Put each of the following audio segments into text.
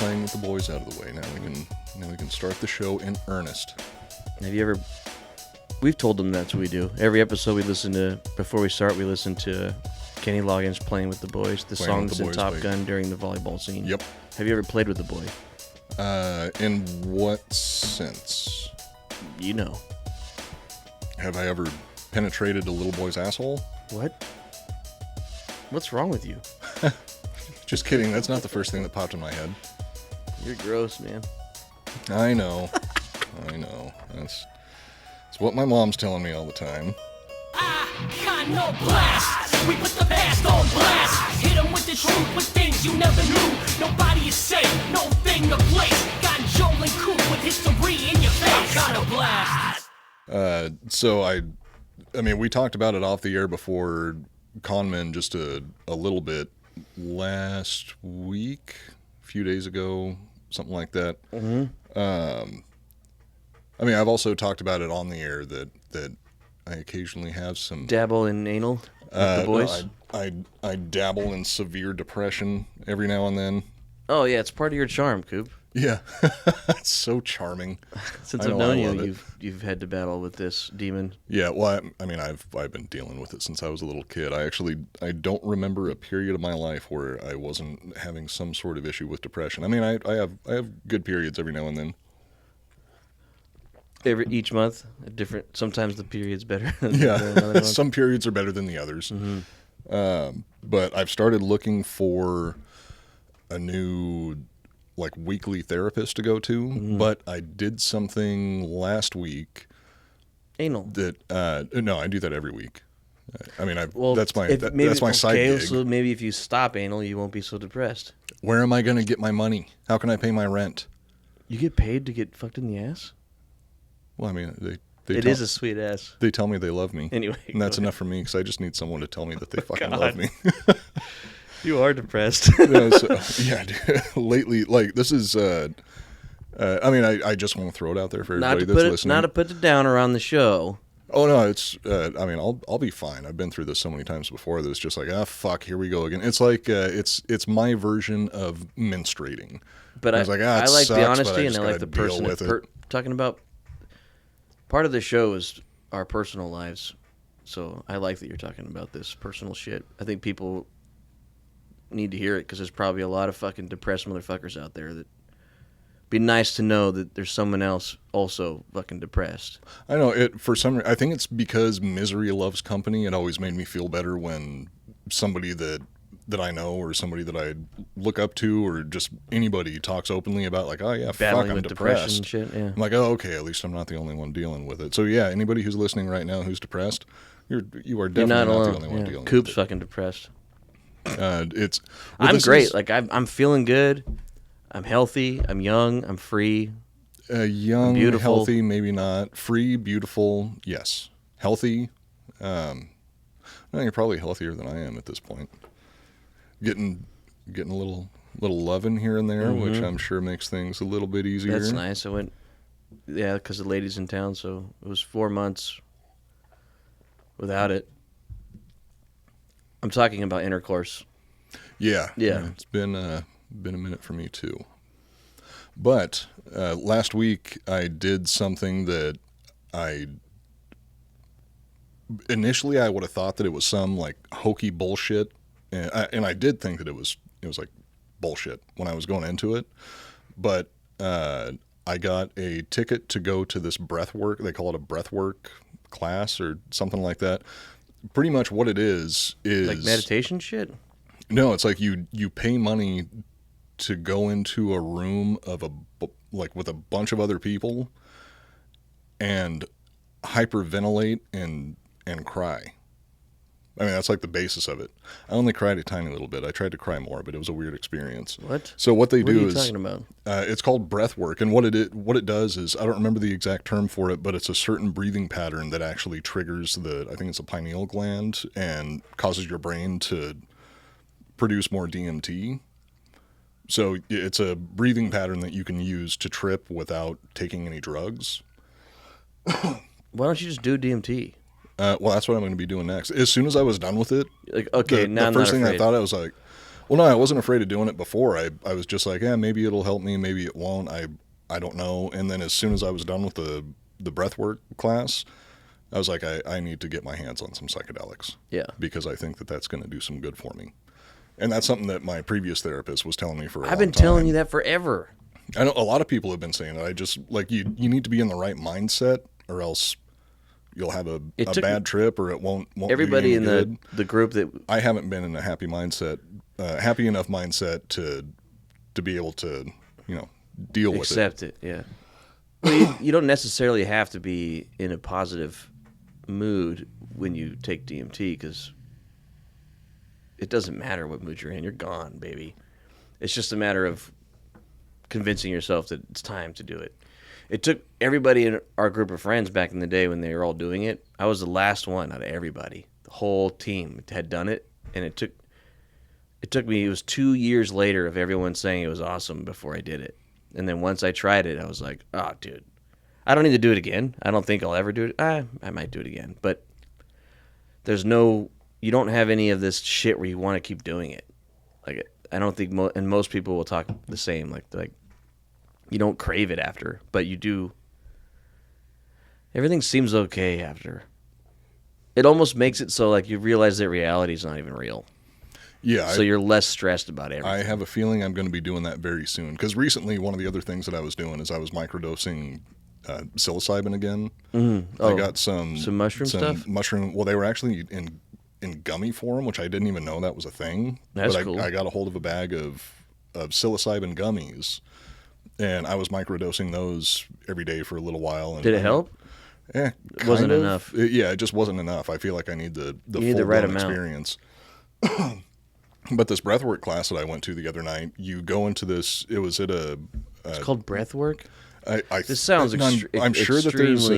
playing with the boys out of the way. Now we can start the show in earnest. Have you ever... We've told them that's what we do. Every episode we listen to, before we start, we listen to Kenny Loggins playing with the boys, the songs in Top Gun during the volleyball scene. Yep. Have you ever played with the boy? In what sense? You know. Have I ever penetrated a little boy's asshole? What? What's wrong with you? Just kidding. That's not the first thing that popped in my head. You're gross, man. I know. That's what my mom's telling me all the time. Iconoblast. We put the past on blast. Hit them with the truth, with things you never knew. Nobody is safe, no thing to place. Got Joel and Coop with history in your face. Iconoblast. So I mean, we talked about it off the air before Conman just a little bit last week, a few days ago, something like that. Mm-hmm. I mean, I've also talked about it on the air that I occasionally have some... Dabble in anal with the boys? No, I dabble in severe depression every now and then. Oh, yeah, it's part of your charm, Coop. Yeah. It's so charming. Since I've known you, you've had to battle with this demon. Yeah, well, I mean, I've been dealing with it since I was a little kid. I don't remember a period of my life where I wasn't having some sort of issue with depression. I mean, I have good periods every now and then. Each month, different. Sometimes the period's better than another month. Some periods are better than the others. Mm-hmm. But I've started looking for a new, like, weekly therapist to go to. Mm-hmm. But I did something last week. Anal. No, I do that every week. I mean, that's my side gig. So maybe if you stop anal, you won't be so depressed. Where am I going to get my money? How can I pay my rent? You get paid to get fucked in the ass? Well, I mean, it is a sweet ass. They tell me they love me. Anyway. And that's enough for me because I just need someone to tell me that they fucking love me. You are depressed. Yeah, dude, lately, like, this is, I mean, I just want to throw it out there for everybody that's listening. Not to put the downer on the show. Oh, no, it's, I mean, I'll be fine. I've been through this so many times before that it's just like, fuck, here we go again. It's like, it's my version of menstruating. But I like the honesty and I like the person talking about. Part of the show is our personal lives, so I like that you're talking about this personal shit. I think people need to hear it because there's probably a lot of fucking depressed motherfuckers out there that be nice to know that there's someone else also fucking depressed. I know it for some. I think it's because misery loves company. It always made me feel better when somebody that I know or somebody that I look up to or just anybody talks openly about, like, oh yeah, battling fuck, I'm with depressed. Depression and shit, yeah. I'm like, oh, okay, at least I'm not the only one dealing with it. So yeah, anybody who's listening right now who's depressed, you are definitely not the only one dealing Coop's with it. fucking depressed. I'm great. Like I'm feeling good. I'm healthy. I'm young. I'm free. Young, I'm beautiful. Healthy, maybe not. Free, beautiful, yes. Healthy. You're probably healthier than I am at this point. Getting a little loving here and there, which I'm sure makes things a little bit easier. That's nice. I went, because the lady's in town, so it was 4 months without it. I'm talking about intercourse. Yeah. Yeah. It's been a minute for me too. But last week I did something that initially I would have thought that it was some like hokey bullshit. And I did think that it was like bullshit when I was going into it, but I got a ticket to go to this breathwork. They call it a breathwork class or something like that. Pretty much what it is like meditation shit. No, it's like you pay money to go into a room of with a bunch of other people and hyperventilate and cry. I mean, that's like the basis of it. I only cried a tiny little bit. I tried to cry more, but it was a weird experience. What? So what they do is... What are you talking about? It's called breath work, and what it does is, I don't remember the exact term for it, but it's a certain breathing pattern that actually triggers I think it's a pineal gland, and causes your brain to produce more DMT. So it's a breathing pattern that you can use to trip without taking any drugs. Why don't you just do DMT? Well, that's what I'm going to be doing next. As soon as I was done with it, like, okay, now the first I'm thing not I thought, I was like, Well, no, I wasn't afraid of doing it before. I was just like, maybe it'll help me, maybe it won't. I don't know. And then as soon as I was done with the breathwork class, I was like, I need to get my hands on some psychedelics. Yeah. Because I think that that's going to do some good for me. And that's something that my previous therapist was telling me for a long time. I've been telling you that forever. I know a lot of people have been saying that. I just, like, you need to be in the right mindset, or else you'll have a bad trip, or it won't everybody be in good. the group that... I haven't been in a happy enough mindset to be able to, deal with it. Accept it, yeah. Well, you don't necessarily have to be in a positive mood when you take DMT, because it doesn't matter what mood you're in. You're gone, baby. It's just a matter of convincing yourself that it's time to do it. It took everybody in our group of friends back in the day when they were all doing it. I was the last one out of everybody. The whole team had done it, and it took me, it was 2 years later of everyone saying it was awesome before I did it. And then once I tried it, I was like, oh, dude, I don't need to do it again. I don't think I'll ever do it. I might do it again. But you don't have any of this shit where you want to keep doing it. Like, I don't think, and most people will talk the same. Like you don't crave it after, but you do. Everything seems okay after. It almost makes it so like you realize that reality is not even real. Yeah. So you're less stressed about everything. I have a feeling I'm going to be doing that very soon. Because recently, one of the other things that I was doing is I was microdosing psilocybin again. Mm-hmm. I got some mushroom stuff? Well, they were actually in gummy form, which I didn't even know that was a thing. That's but cool. I got a hold of a bag of psilocybin gummies, and I was microdosing those every day for a little while. And did it help? Yeah, it wasn't enough. It just wasn't enough. I feel like I need the full right amount. Experience. But this breathwork class that I went to the other night, you go into this. It was at a. It's called breathwork. This sounds I'm sure that there's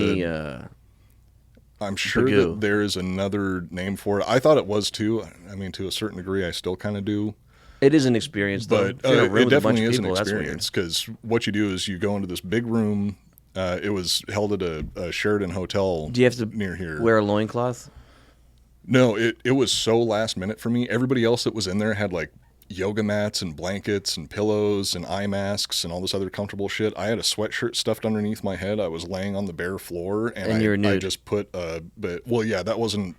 I'm sure Bagoo. that there is another name for it. I thought it was too. I mean, to a certain degree, I still kind of do. It is an experience, though. But it definitely is an experience, because what you do is you go into this big room. It was held at a Sheraton Hotel. Do you have to near here wear a loincloth? No, it was so last minute for me. Everybody else that was in there had like yoga mats and blankets and pillows and eye masks and all this other comfortable shit. I had a sweatshirt stuffed underneath my head. I was laying on the bare floor, and you were nude. I just put that wasn't.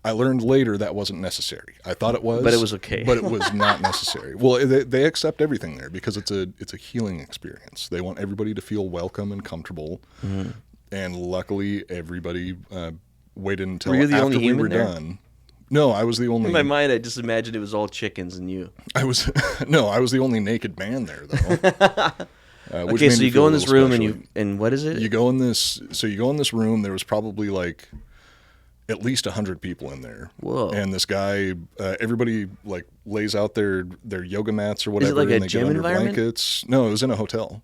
I learned later that wasn't necessary. I thought it was, but it was okay. But it was not necessary. Well, they accept everything there because it's a healing experience. They want everybody to feel welcome and comfortable, mm-hmm. and luckily everybody waited until were you the after only we human were there? done. No, I was the only. In my mind, I just imagined it was all chickens and you. I was the only naked man there, though. Okay, so you go in this room and what is it? You go in this room. There was probably like at least 100 people in there. Whoa! And this guy, everybody like lays out their yoga mats or whatever. Is it like and a they gym get under environment? Blankets. No, it was in a hotel.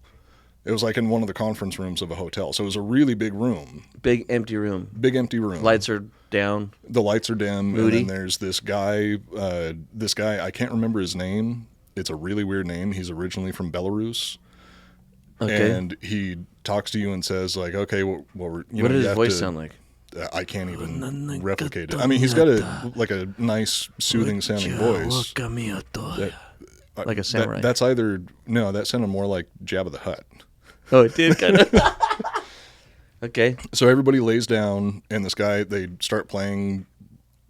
It was like in one of the conference rooms of a hotel. So it was a really big room. Big empty room. Big empty room. Lights are down. The lights are dim. Moody. And then there's this guy, I can't remember his name. It's a really weird name. He's originally from Belarus. Okay. And he talks to you and says like, okay, what did his voice sound like? I can't even replicate it. I mean, he's got a nice, soothing sounding voice. Like a samurai. That sounded more like Jabba the Hutt. Oh, it did kind of. Okay. So everybody lays down, and this guy, they start playing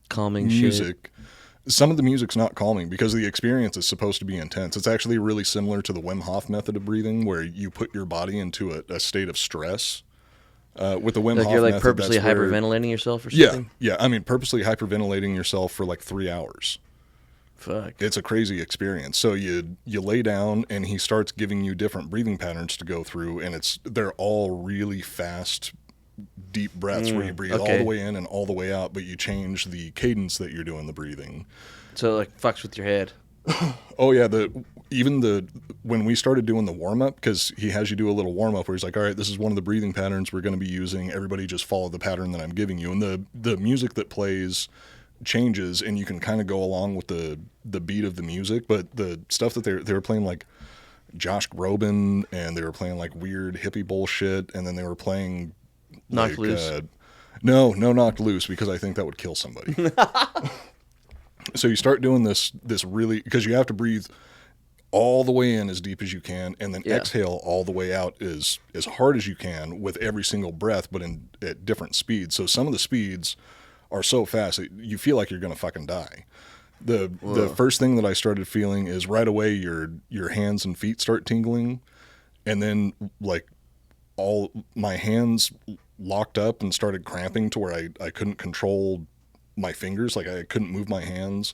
calming music. Shit. Some of the music's not calming because the experience is supposed to be intense. It's actually really similar to the Wim Hof method of breathing, where you put your body into a state of stress. With the Wim Hof you're like method, purposely hyperventilating yourself or something? Yeah. I mean, purposely hyperventilating yourself for like 3 hours. Fuck. It's a crazy experience. So you lay down, and he starts giving you different breathing patterns to go through, and they're all really fast, deep breaths where you breathe all the way in and all the way out, but you change the cadence that you're doing the breathing. So it like fucks with your head. Oh yeah, when we started doing the warm up, because he has you do a little warm up where he's like, all right, this is one of the breathing patterns we're going to be using. Everybody just follow the pattern that I'm giving you, and the music that plays changes, and you can kind of go along with the beat of the music. But the stuff that they were playing, like Josh Groban, and they were playing like weird hippie bullshit, and then they were playing Knocked Loose. No, Knocked Loose, because I think that would kill somebody. So you start doing this really, because you have to breathe all the way in as deep as you can, and then exhale all the way out as hard as you can with every single breath, but at different speeds. So some of the speeds are so fast that you feel like you're going to fucking die. The first thing that I started feeling is right away your hands and feet start tingling, and then like all my hands locked up and started cramping to where I couldn't control my fingers, like I couldn't move my hands.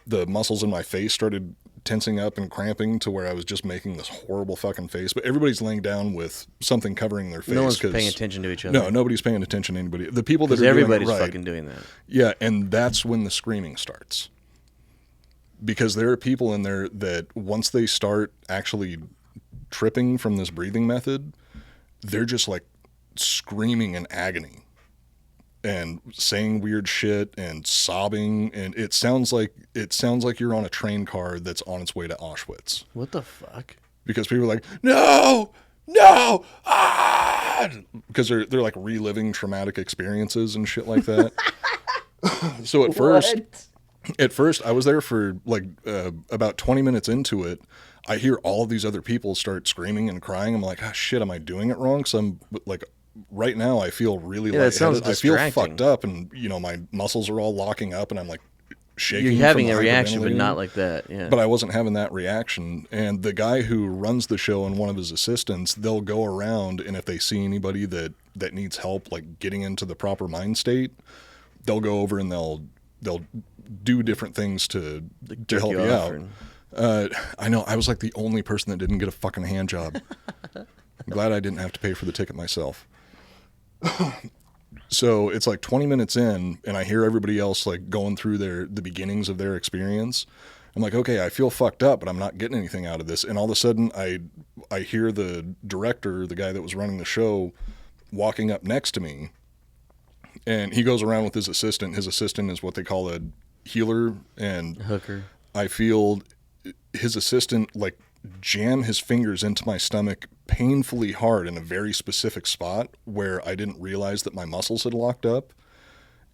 The muscles in my face started tensing up and cramping to where I was just making this horrible fucking face. But everybody's laying down with something covering their face. No one's paying attention to each other. No, nobody's paying attention to anybody. The people that are everybody's doing it right, fucking doing that. Yeah, and that's when the screaming starts. Because there are people in there that once they start actually tripping from this breathing method, they're just like screaming in agony and saying weird shit and sobbing, and it sounds like you're on a train car that's on its way to Auschwitz. What the fuck? Because people are like, no, because they're like reliving traumatic experiences and shit like that. So at first I was there for like about 20 minutes into it. I hear all of these other people start screaming and crying. I'm like, oh shit, am I doing it wrong? So I'm like, right now I feel really lightheaded. I feel fucked up, and my muscles are all locking up, and I'm like shaking. You're having a reaction, but not like that. Yeah. But I wasn't having that reaction. And the guy who runs the show and one of his assistants, they'll go around, and if they see anybody that needs help, like getting into the proper mind state, they'll go over and they'll do different things to help you out. I know. I was like the only person that didn't get a fucking hand job. I'm glad I didn't have to pay for the ticket myself. So it's like 20 minutes in, and I hear everybody else like going through the beginnings of their experience. I'm like, okay, I feel fucked up, but I'm not getting anything out of this. And all of a sudden, I hear the director, the guy that was running the show, walking up next to me, and he goes around with his assistant. His assistant is what they call a healer and hooker. I feel his assistant like jam his fingers into my stomach painfully hard in a very specific spot where I didn't realize that my muscles had locked up,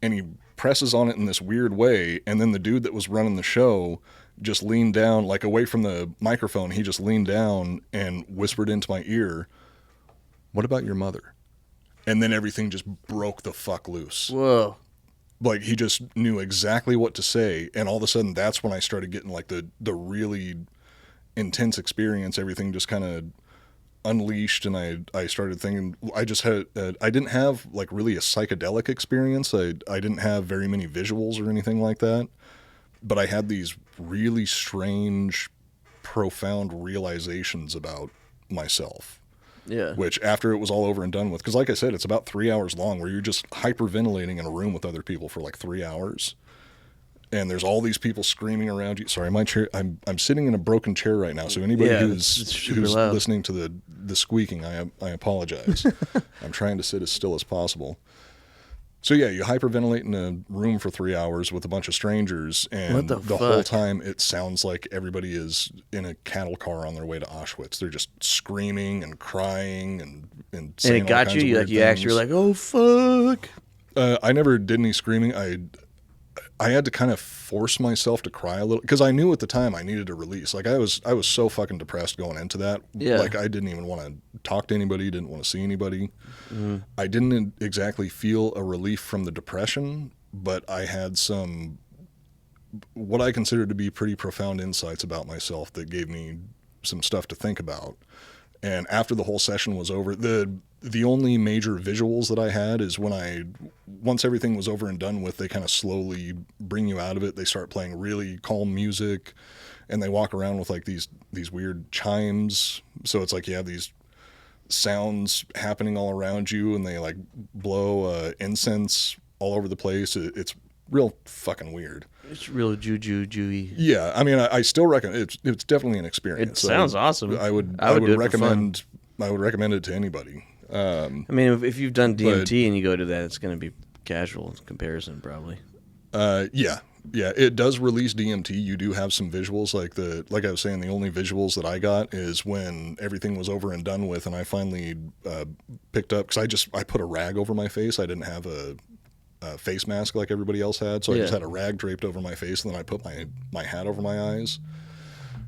and he presses on it in this weird way. And then the dude that was running the show just leaned down, like away from the microphone. He just leaned down and whispered into my ear, "What about your mother?" And then everything just broke the fuck loose. Whoa. Like he just knew exactly what to say. And all of a sudden that's when I started getting like the really intense experience. Everything just kind of unleashed, and I started thinking, I just had I didn't have like really a psychedelic experience. I didn't have very many visuals or anything like that, but I had these really strange, profound realizations about myself. Yeah. Which after it was all over and done with, because like I said, it's about 3 hours long where you're just hyperventilating in a room with other people for like 3 hours. And there's all these people screaming around you. Sorry, my chair. I'm sitting in a broken chair right now. So anybody who's listening to the squeaking, I apologize. I'm trying to sit as still as possible. So yeah, you hyperventilate in a room for 3 hours with a bunch of strangers, and the whole time it sounds like everybody is in a cattle car on their way to Auschwitz. They're just screaming and crying and saying it got all kinds you of like weird you things. actually were like, oh fuck. I never did any screaming. I had to kind of force myself to cry a little, because I knew at the time I needed a release. Like I was so fucking depressed going into that. Yeah. Like I didn't even want to talk to anybody, didn't want to see anybody. I didn't exactly feel a relief from the depression, but I had some, what I consider to be pretty profound insights about myself that gave me some stuff to think about. And after the whole session was over, the only major visuals that I had is once everything was over and done with, they kind of slowly bring you out of it. They start playing really calm music, and they walk around with like these weird chimes. So it's like you have these sounds happening all around you, and they like blow incense all over the place. It's real fucking weird. It's real juju-y. Yeah, I mean, I still recommend it's definitely an experience. It sounds awesome. I would recommend it to anybody. I mean, if you've done DMT and you go to that, it's going to be casual in comparison, probably. Yeah, it does release DMT. You do have some visuals, like I was saying. The only visuals that I got is when everything was over and done with, and I finally picked up, because I put a rag over my face. I didn't have face mask like everybody else had, so I just had a rag draped over my face, and then I put my hat over my eyes.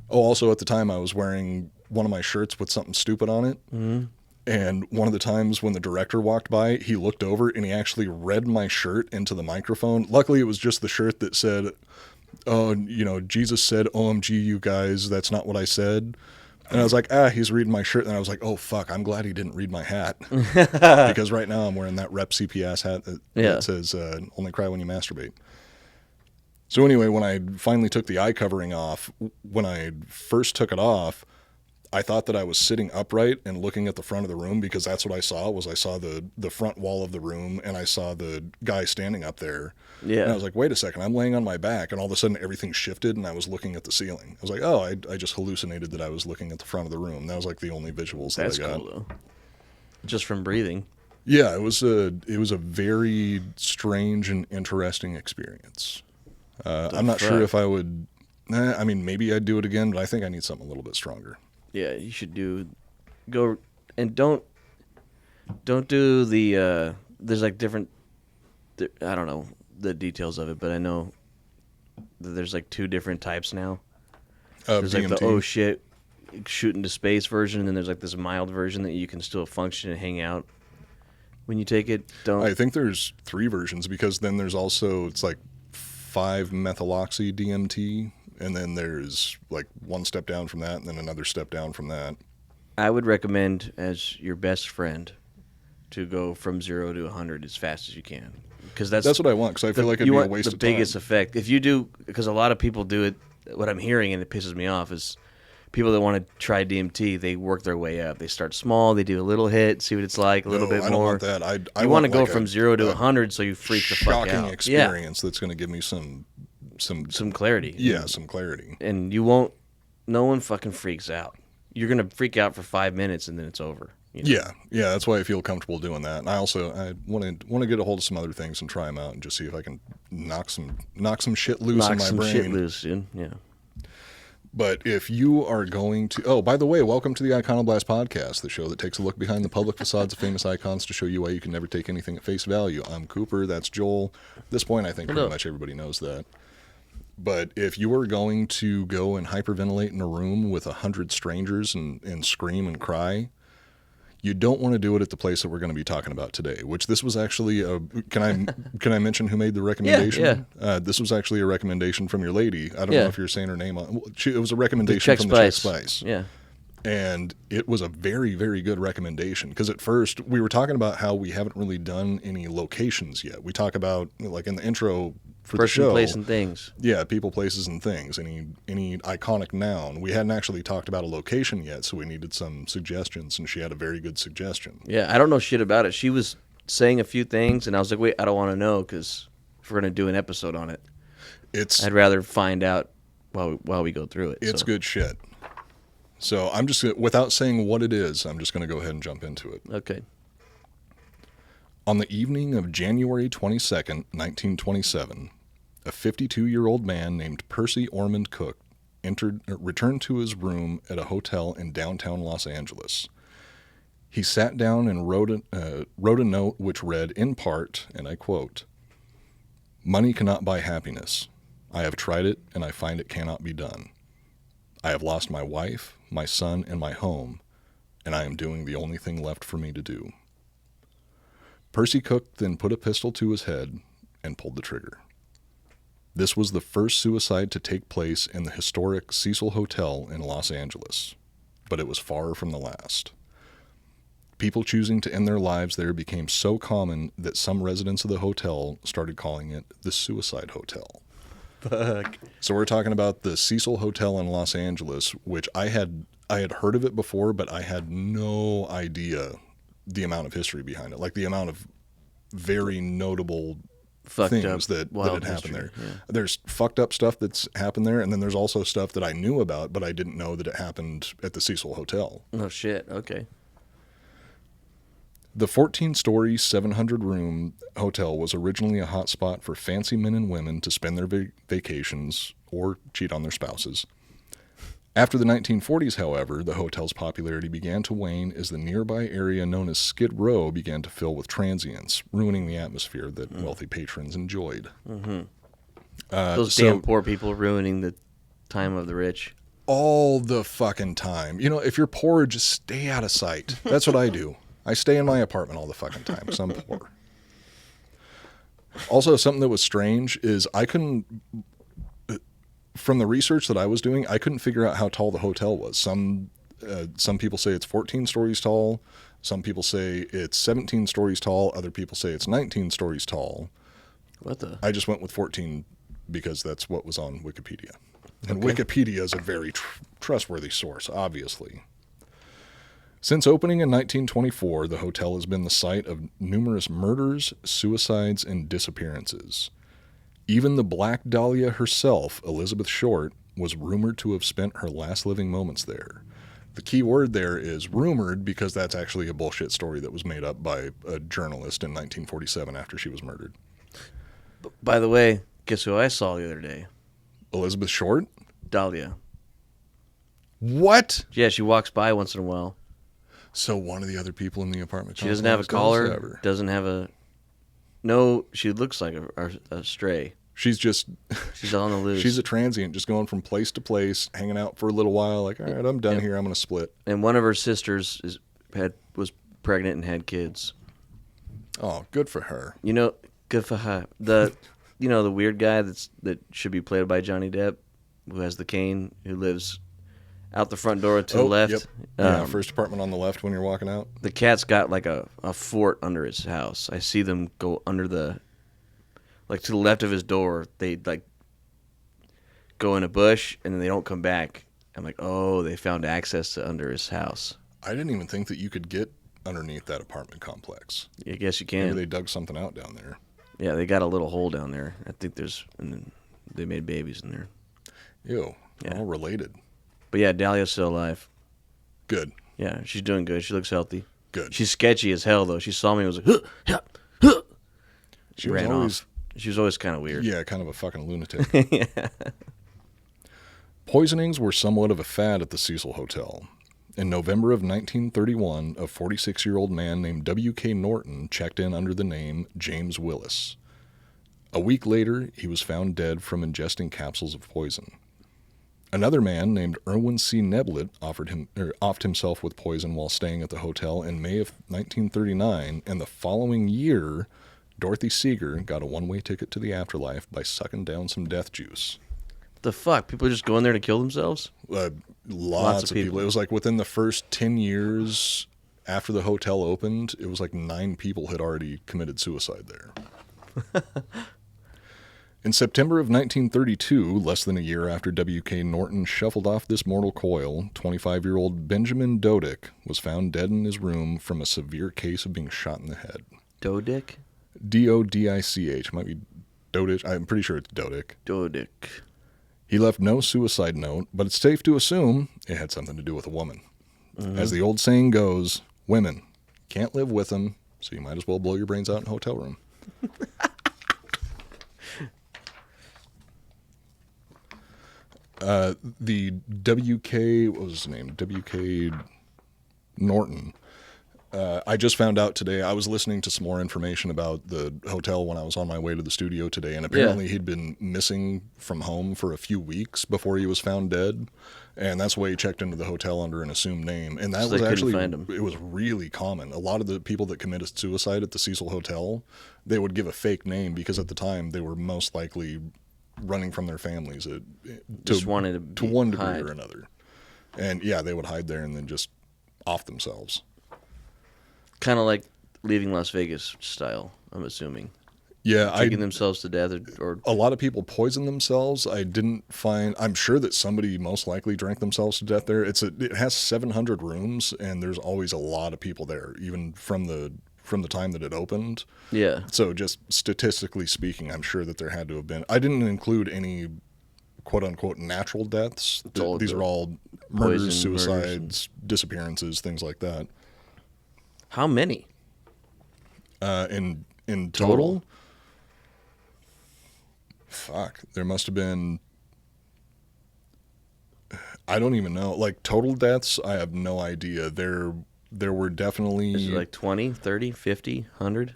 Oh, also at the time I was wearing one of my shirts with something stupid on it. Mm-hmm. And one of the times when the director walked by, he looked over and he actually read my shirt into the microphone. Luckily, it was just the shirt that said, "Oh, Jesus said, OMG, you guys, that's not what I said." And I was like, he's reading my shirt. And I was like, oh, fuck, I'm glad he didn't read my hat. Because right now I'm wearing that Rep CPS hat that says, only cry when you masturbate. So anyway, when I finally took the eye covering off, when I first took it off, I thought that I was sitting upright and looking at the front of the room, because that's what I saw. I saw the front wall of the room, and I saw the guy standing up there. Yeah. And I was like, wait a second, I'm laying on my back, and all of a sudden everything shifted, and I was looking at the ceiling. I was like, oh, I just hallucinated that I was looking at the front of the room. That was like the only visuals that I got. That's cool, though. Just from breathing. Yeah, it was a very strange and interesting experience. I'm not sure if I would. I mean, maybe I'd do it again, but I think I need something a little bit stronger. Yeah, you should go and don't do the there's like different, I don't know the details of it, but I know that there's like 2 different types now. There's DMT. Like the oh shit shoot into space version, and then there's like this mild version that you can still function and hang out when you take it. I think there's 3 versions, because then there's also, it's like 5-methyloxy DMT. And then there's like 1 step down from that, and then another step down from that. I would recommend, as your best friend, to go from 0 to 100 as fast as you can, because that's what I want. Because I feel like it'd be a waste of time. The biggest effect, if you do, because a lot of people do it. What I'm hearing, and it pisses me off, is people that want to try DMT. They work their way up. They start small. They do a little hit, see what it's like, a little bit more. I don't want that. I you want to go from 0 to 100, so you freak the fuck out. Shocking experience that's going to give me some clarity. Yeah, some clarity. And you won't. No one fucking freaks out. You're gonna freak out for 5 minutes and then it's over. Yeah. That's why I feel comfortable doing that. And I want to get a hold of some other things and try them out and just see if I can knock some shit loose in my brain. Knock some shit loose, dude. Yeah. But if you are going to... Oh, by the way, welcome to the Iconoblast podcast, the show that takes a look behind the public facades of famous icons to show you why you can never take anything at face value. I'm Cooper. That's Joel. At this point, I think pretty much everybody knows that. But if you are going to go and hyperventilate in a room with 100 strangers and scream and cry, you don't want to do it at the place that we're going to be talking about today, which this was actually can I mention who made the recommendation? Yeah. This was actually a recommendation from your lady. I don't know if you're saying her name. It was a recommendation from the Czech Spice. Yeah. And it was a very, very good recommendation, because at first we were talking about how we haven't really done any locations yet. We talk about, like in the intro for the show, place, and things. Yeah, people, places, and things. Any iconic noun. We hadn't actually talked about a location yet, so we needed some suggestions, and she had a very good suggestion. Yeah, I don't know shit about it. She was saying a few things, and I was like, wait, I don't want to know, because if we're going to do an episode on it, I'd rather find out while we go through it. It's good shit. So I'm just, without saying what it is, I'm just going to go ahead and jump into it. Okay. On the evening of January 22nd, 1927, a 52-year-old man named Percy Ormond Cook returned to his room at a hotel in downtown Los Angeles. He sat down and wrote a note which read, in part, and I quote, "Money cannot buy happiness. I have tried it, and I find it cannot be done. I have lost my wife, my son, and my home, and I am doing the only thing left for me to do." Percy Cook then put a pistol to his head and pulled the trigger. This was the first suicide to take place in the historic Cecil Hotel in Los Angeles, but it was far from the last. People choosing to end their lives there became so common that some residents of the hotel started calling it the Suicide Hotel. Fuck. So we're talking about the Cecil Hotel in Los Angeles, which I had heard of it before, but I had no idea the amount of history behind it, like the amount of very notable things that had happened there. Yeah. There's fucked up stuff that's happened there, and then there's also stuff that I knew about, but I didn't know that it happened at the Cecil Hotel. Oh, shit. Okay. The 14-story, 700-room hotel was originally a hotspot for fancy men and women to spend their vacations or cheat on their spouses. After the 1940s, however, the hotel's popularity began to wane as the nearby area known as Skid Row began to fill with transients, ruining the atmosphere that wealthy patrons enjoyed. Mm-hmm. Those damn poor people ruining the time of the rich. All the fucking time. You know, if you're poor, just stay out of sight. That's what I do. I stay in my apartment all the fucking time because I'm poor. Also, something that was strange is I couldn't... From the research that I was doing, I couldn't figure out how tall the hotel was. Some people say it's 14 stories tall. Some people say it's 17 stories tall. Other people say it's 19 stories tall. What the? I just went with 14 because that's what was on Wikipedia. And okay. Wikipedia is a very trustworthy source, obviously. Since opening in 1924, the hotel has been the site of numerous murders, suicides, and disappearances. Even the Black Dahlia herself, Elizabeth Short, was rumored to have spent her last living moments there. The key word there is rumored because that's actually a bullshit story that was made up by a journalist in 1947 after she was murdered. By the way, guess who I saw the other day? Elizabeth Short? Dahlia. What? Yeah, she walks by once in a while. So one of the other people in the apartment. She doesn't have a collar, doesn't have a... No, she looks like a stray. She's on the loose. She's a transient, just going from place to place, hanging out for a little while. Like, all right, I'm done here. I'm going to split. And one of her sisters was pregnant and had kids. Oh, good for her. You know, good for her. The weird guy that should be played by Johnny Depp, who has the cane, who lives out the front door to the left. Yep. Yeah, first apartment on the left when you're walking out. The cat's got like a fort under his house. I see them go under to the left of his door. They like go in a bush and then they don't come back. I'm like, oh, they found access to under his house. I didn't even think that you could get underneath that apartment complex. I guess you can. Maybe they dug something out down there. Yeah, they got a little hole down there. I think and then they made babies in there. Ew. Yeah. All related. But yeah, Dahlia's still alive. Good. Yeah, she's doing good. She looks healthy. Good. She's sketchy as hell, though. She saw me and was like, huh, huh. She ran off. She was always kind of weird. Yeah, kind of a fucking lunatic. Yeah. Poisonings were somewhat of a fad at the Cecil Hotel. In November of 1931, a 46-year-old man named W.K. Norton checked in under the name James Willis. A week later, he was found dead from ingesting capsules of poison. Another man named Irwin C. Neblett offed himself with poison while staying at the hotel in May of 1939, and the following year, Dorothy Seeger got a one-way ticket to the afterlife by sucking down some death juice. The fuck? People just go in there to kill themselves? Lots of people. It was like within the first 10 years after the hotel opened, it was like 9 people had already committed suicide there. In September of 1932, less than a year after W.K. Norton shuffled off this mortal coil, 25-year-old Benjamin Dodeck was found dead in his room from a severe case of being shot in the head. Dodeck? D-O-D-I-C-H. Might be Dodeck. I'm pretty sure it's Dodeck. Dodeck. He left no suicide note, but it's safe to assume it had something to do with a woman. Mm-hmm. As the old saying goes, women can't live with them, so you might as well blow your brains out in a hotel room. The W.K. What was his name? W.K. Norton. I just found out today. I was listening to some more information about the hotel when I was on my way to the studio today, and apparently he'd been missing from home for a few weeks before he was found dead, and that's why he checked into the hotel under an assumed name. And that was actually, it was really common. A lot of the people that committed suicide at the Cecil Hotel, they would give a fake name because at the time they were most likely running from their families to one degree or another. And yeah, they would hide there and then just off themselves. Kind of like leaving Las Vegas style, I'm assuming. Yeah, drinking themselves to death or a lot of people poison themselves. I'm sure that somebody most likely drank themselves to death there. It has 700 rooms and there's always a lot of people there, even from the time that it opened. Yeah. So just statistically speaking, I'm sure that there had to have been. I didn't include any quote unquote natural deaths. These are all murders, suicides, disappearances, things like that. How many? In total? Fuck. There must have been... I don't even know. Like, total deaths, I have no idea. There were definitely... Is it like 20, 30, 50, 100?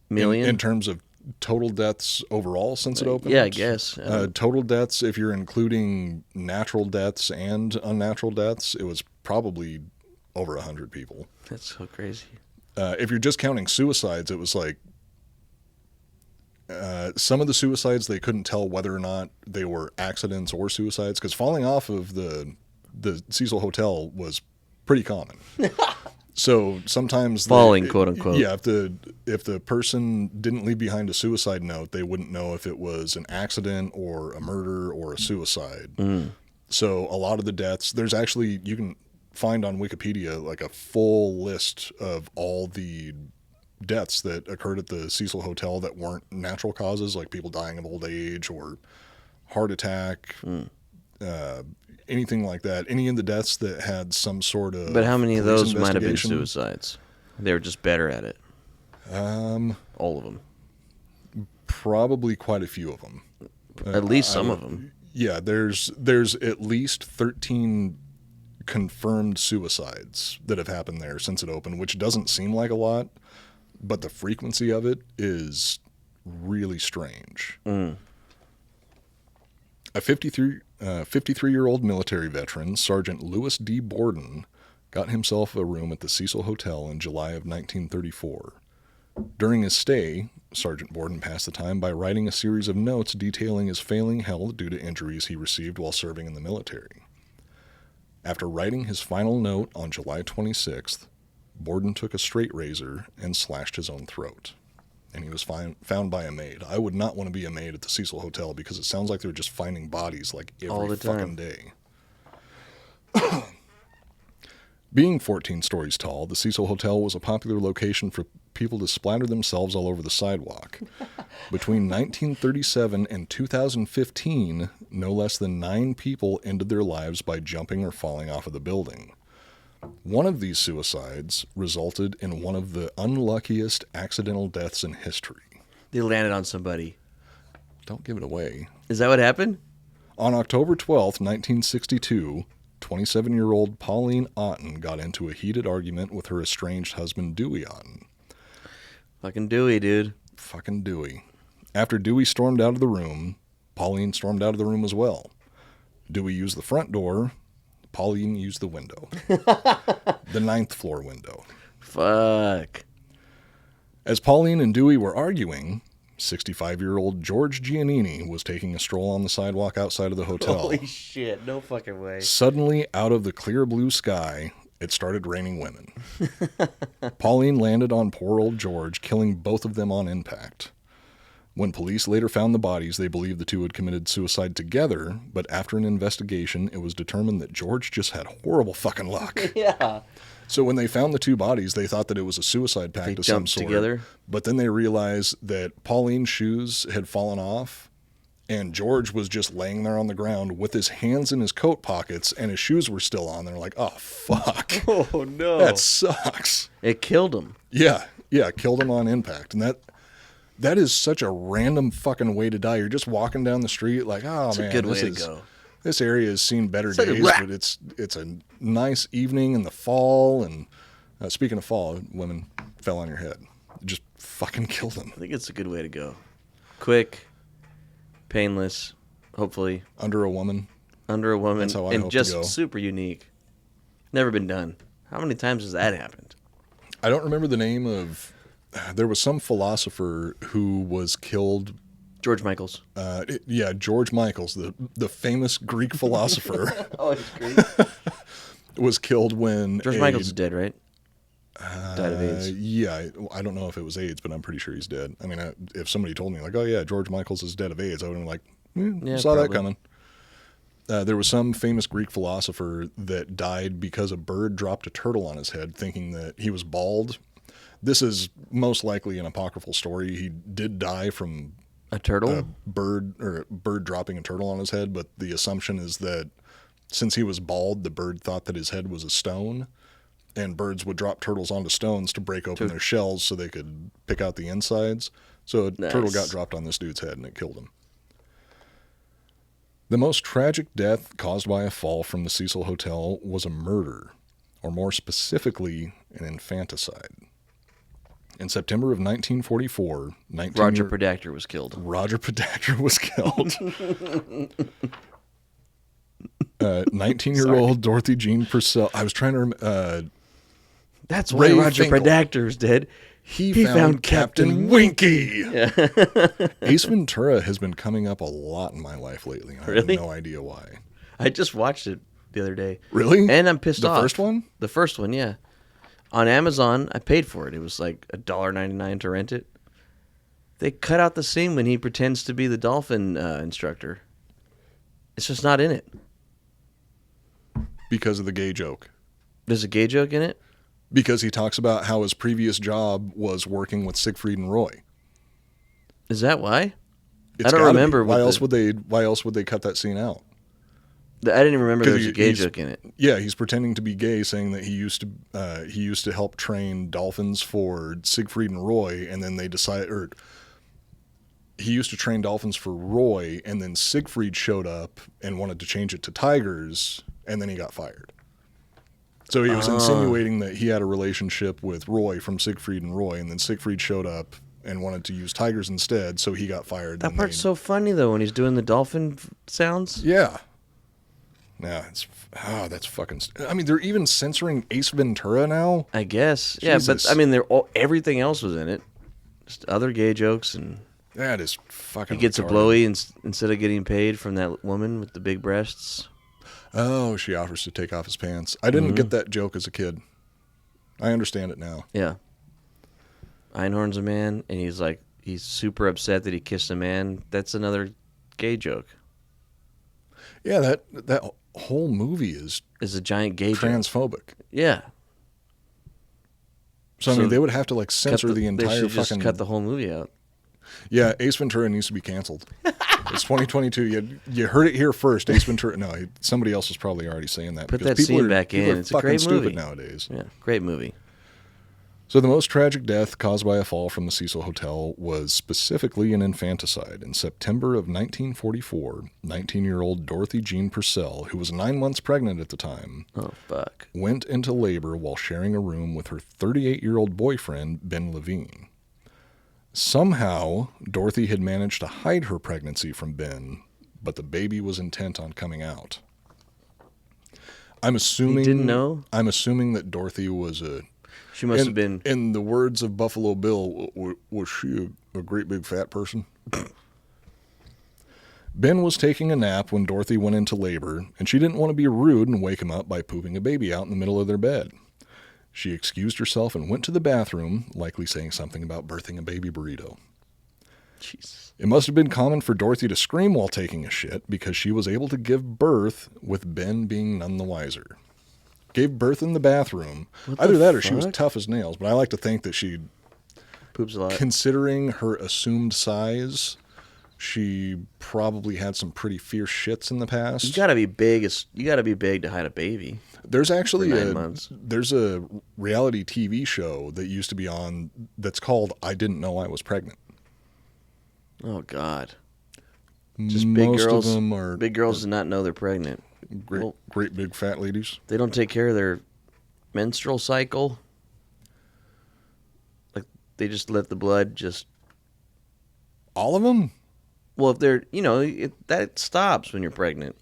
Million? In terms of total deaths overall since it opened? Yeah, I guess. Total deaths, if you're including natural deaths and unnatural deaths, it was probably over 100 people. That's so crazy. If you're just counting suicides, it was like some of the suicides, they couldn't tell whether or not they were accidents or suicides, because falling off of the Cecil Hotel was pretty common. So sometimes falling, quote unquote. Yeah, if the person didn't leave behind a suicide note, they wouldn't know if it was an accident or a murder or a suicide. So a lot of the deaths, there's actually, you can find on Wikipedia like a full list of all the deaths that occurred at the Cecil Hotel that weren't natural causes, like people dying of old age or heart attack, anything like that. Any of the deaths that had some sort of... But how many of those might have been suicides? They were just better at it. All of them. Probably quite a few of them. At least some of them. Yeah, there's at least 13 confirmed suicides that have happened there since it opened, which doesn't seem like a lot, but the frequency of it is really strange. A 53-year-old military veteran, Sergeant Louis D. Borden, got himself a room at the Cecil Hotel in July of 1934. During his stay, Sergeant Borden passed the time by writing a series of notes detailing his failing health due to injuries he received while serving in the military. After writing his final note on July 26th, Borden took a straight razor and slashed his own throat. And he was found by a maid. I would not want to be a maid at the Cecil Hotel because it sounds like they're just finding bodies like every fucking day. Being 14 stories tall, the Cecil Hotel was a popular location for people to splatter themselves all over the sidewalk. Between 1937 and 2015, no less than 9 people ended their lives by jumping or falling off of the building. One of these suicides resulted in one of the unluckiest accidental deaths in history. They landed on somebody. Don't give it away. Is that what happened? On October 12th, 1962, 27-year-old Pauline Otten got into a heated argument with her estranged husband, Dewey Otten. Fucking Dewey, dude. Fucking Dewey. After Dewey stormed out of the room, Pauline stormed out of the room as well. Dewey used the front door. Pauline used the window. The 9th floor window. Fuck. As Pauline and Dewey were arguing, 65-year-old George Giannini was taking a stroll on the sidewalk outside of the hotel. Holy shit, no fucking way. Suddenly, out of the clear blue sky, it started raining women. Pauline landed on poor old George, killing both of them on impact. When police later found the bodies, they believed the two had committed suicide together, but after an investigation, it was determined that George just had horrible fucking luck. Yeah. So when they found the two bodies, they thought that it was a suicide pact of some sort. Together. But then they realized that Pauline's shoes had fallen off, and George was just laying there on the ground with his hands in his coat pockets, and his shoes were still on. They're like, oh, fuck. Oh, no. That sucks. It killed him. Yeah, killed him on impact. And that is such a random fucking way to die. You're just walking down the street like, oh, It's man. a good way to go. This area has seen better It's days, like but it's a nice evening in the fall. And speaking of fall, women fell on your head. It just fucking killed them. I think it's a good way to go. Quick, painless, hopefully. Under a woman. That's how I and hope just to go. super unique. Never been done. How many times has that happened? I don't remember the name of... There was some philosopher who was killed... George Michaels. George Michaels, the famous Greek philosopher. Oh, he's Greek? Was killed when... George Michaels is dead, right? Died of AIDS. Yeah, I don't know if it was AIDS, but I'm pretty sure he's dead. I mean, if somebody told me, like, oh yeah, George Michaels is dead of AIDS, I would have been like, saw probably. that coming. There was some famous Greek philosopher that died because a bird dropped a turtle on his head, thinking that he was bald. This is most likely an apocryphal story. He did die from a turtle? A bird dropping a turtle on his head, but the assumption is that since he was bald, the bird thought that his head was a stone, and birds would drop turtles onto stones to break open their shells so they could pick out the insides. So a turtle got dropped on this dude's head and it killed him. The most tragic death caused by a fall from the Cecil Hotel was a murder, or more specifically, an infanticide. In September of 1944, Roger Podacter was killed. Roger Podacter was killed. 19-year-old Dorothy Jean Purcell. I was trying to That's why Roger Podacter's dead. He found Captain Winky. Yeah. Ace Ventura has been coming up a lot in my life lately. I have no idea why. I just watched it the other day. Really? And I'm pissed off. The first one? The first one, yeah. On Amazon, I paid for it. It was like $1.99 to rent it. They cut out the scene when he pretends to be the dolphin instructor. It's just not in it. Because of the gay joke. There's a gay joke in it? Because he talks about how his previous job was working with Siegfried and Roy. Is that why? I don't remember. Why else would they cut that scene out? I didn't even remember there was a gay joke in it. Yeah, he's pretending to be gay, saying that he used to help train dolphins for Siegfried and Roy, and then he used to train dolphins for Roy, and then Siegfried showed up and wanted to change it to tigers, and then he got fired. So he was insinuating that he had a relationship with Roy from Siegfried and Roy, and then Siegfried showed up and wanted to use tigers instead, so he got fired. That part's so funny, though, when he's doing the dolphin sounds. Yeah. Yeah, that's fucking... I mean, they're even censoring Ace Ventura now? I guess. Jesus. Yeah, but, I mean, everything else was in it. Just other gay jokes, and... That is fucking He gets retarded. a blowy instead of getting paid from that woman with the big breasts. Oh, she offers to take off his pants. I didn't get that joke as a kid. I understand it now. Yeah. Einhorn's a man, and he's super upset that he kissed a man. That's another gay joke. Yeah, that whole movie is a giant gay transphobic. Joke. Yeah. So I mean, they would have to censor the entire fucking... They should just cut the whole movie out. Yeah, Ace Ventura needs to be canceled. It's 2022. You heard it here first. Ace Ventura. No, somebody else was probably already saying that. Put that scene back in. It's a great movie nowadays. Yeah, great movie. So the most tragic death caused by a fall from the Cecil Hotel was specifically an infanticide. In September of 1944, 19-year-old Dorothy Jean Purcell, who was 9 months pregnant at the time, went into labor while sharing a room with her 38-year-old boyfriend, Ben Levine. Somehow, Dorothy had managed to hide her pregnancy from Ben, but the baby was intent on coming out. I'm assuming... He didn't know? I'm assuming that Dorothy was a... She must have been... In the words of Buffalo Bill, was she a great big fat person? Ben was taking a nap when Dorothy went into labor, and she didn't want to be rude and wake him up by pooping a baby out in the middle of their bed. She excused herself and went to the bathroom, likely saying something about birthing a baby burrito. Jesus. It must have been common for Dorothy to scream while taking a shit because she was able to give birth with Ben being none the wiser. Gave birth in the bathroom. Either that or she was tough as nails, but I like to think that she poops a lot. Considering her assumed size, she probably had some pretty fierce shits in the past. You gotta be big. You gotta be big to hide a baby. There's actually there's a reality TV show that used to be on that's called I Didn't Know I Was Pregnant. Oh God. Just big Most girls. Of them are, big girls do not know they're pregnant. Great big fat ladies. They don't take care of their menstrual cycle. Like they just let the blood just. All of them? Well, if they're, that stops when you're pregnant.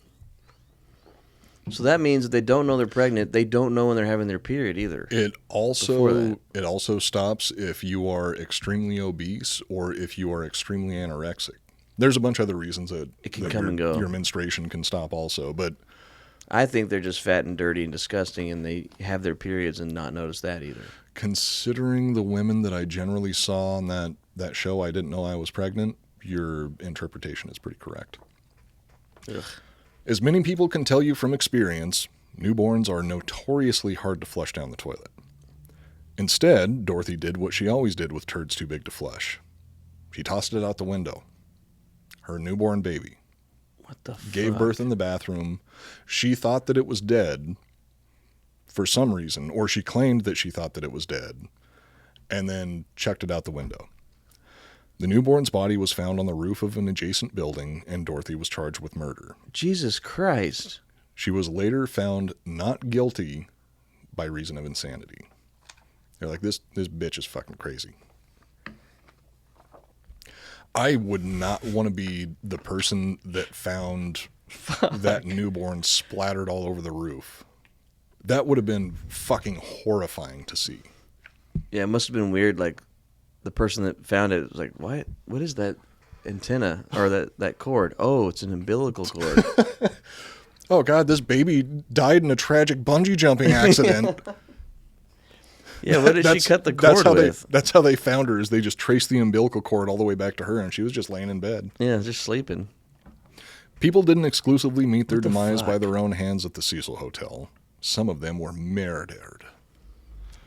So that means that they don't know they're pregnant. They don't know when they're having their period either. It also stops if you are extremely obese or if you are extremely anorexic. There's a bunch of other reasons that it can come and go. Your menstruation can stop also, but I think they're just fat and dirty and disgusting, and they have their periods and not notice that either. Considering the women that I generally saw on that show, I Didn't Know I Was Pregnant, your interpretation is pretty correct. Ugh. As many people can tell you from experience, newborns are notoriously hard to flush down the toilet. Instead, Dorothy did what she always did with turds too big to flush. She tossed it out the window. Her newborn baby. What the fuck? Gave birth in the bathroom. She thought that it was dead for some reason, or she claimed that she thought that it was dead, and then chucked it out the window. The newborn's body was found on the roof of an adjacent building, and Dorothy was charged with murder. Jesus Christ. She was later found not guilty by reason of insanity. They're like, this bitch is fucking crazy. I would not want to be the person that found that newborn splattered all over the roof. That would have been fucking horrifying to see. Yeah, it must have been weird, like, the person that found it was like, what is that antenna or that cord? Oh, it's an umbilical cord. Oh, God, this baby died in a tragic bungee jumping accident. Yeah, what did she cut the cord with? That's how they found her, is they just traced the umbilical cord all the way back to her, and she was just laying in bed. Yeah, just sleeping. People didn't exclusively meet their demise by their own hands at the Cecil Hotel. Some of them were murdered.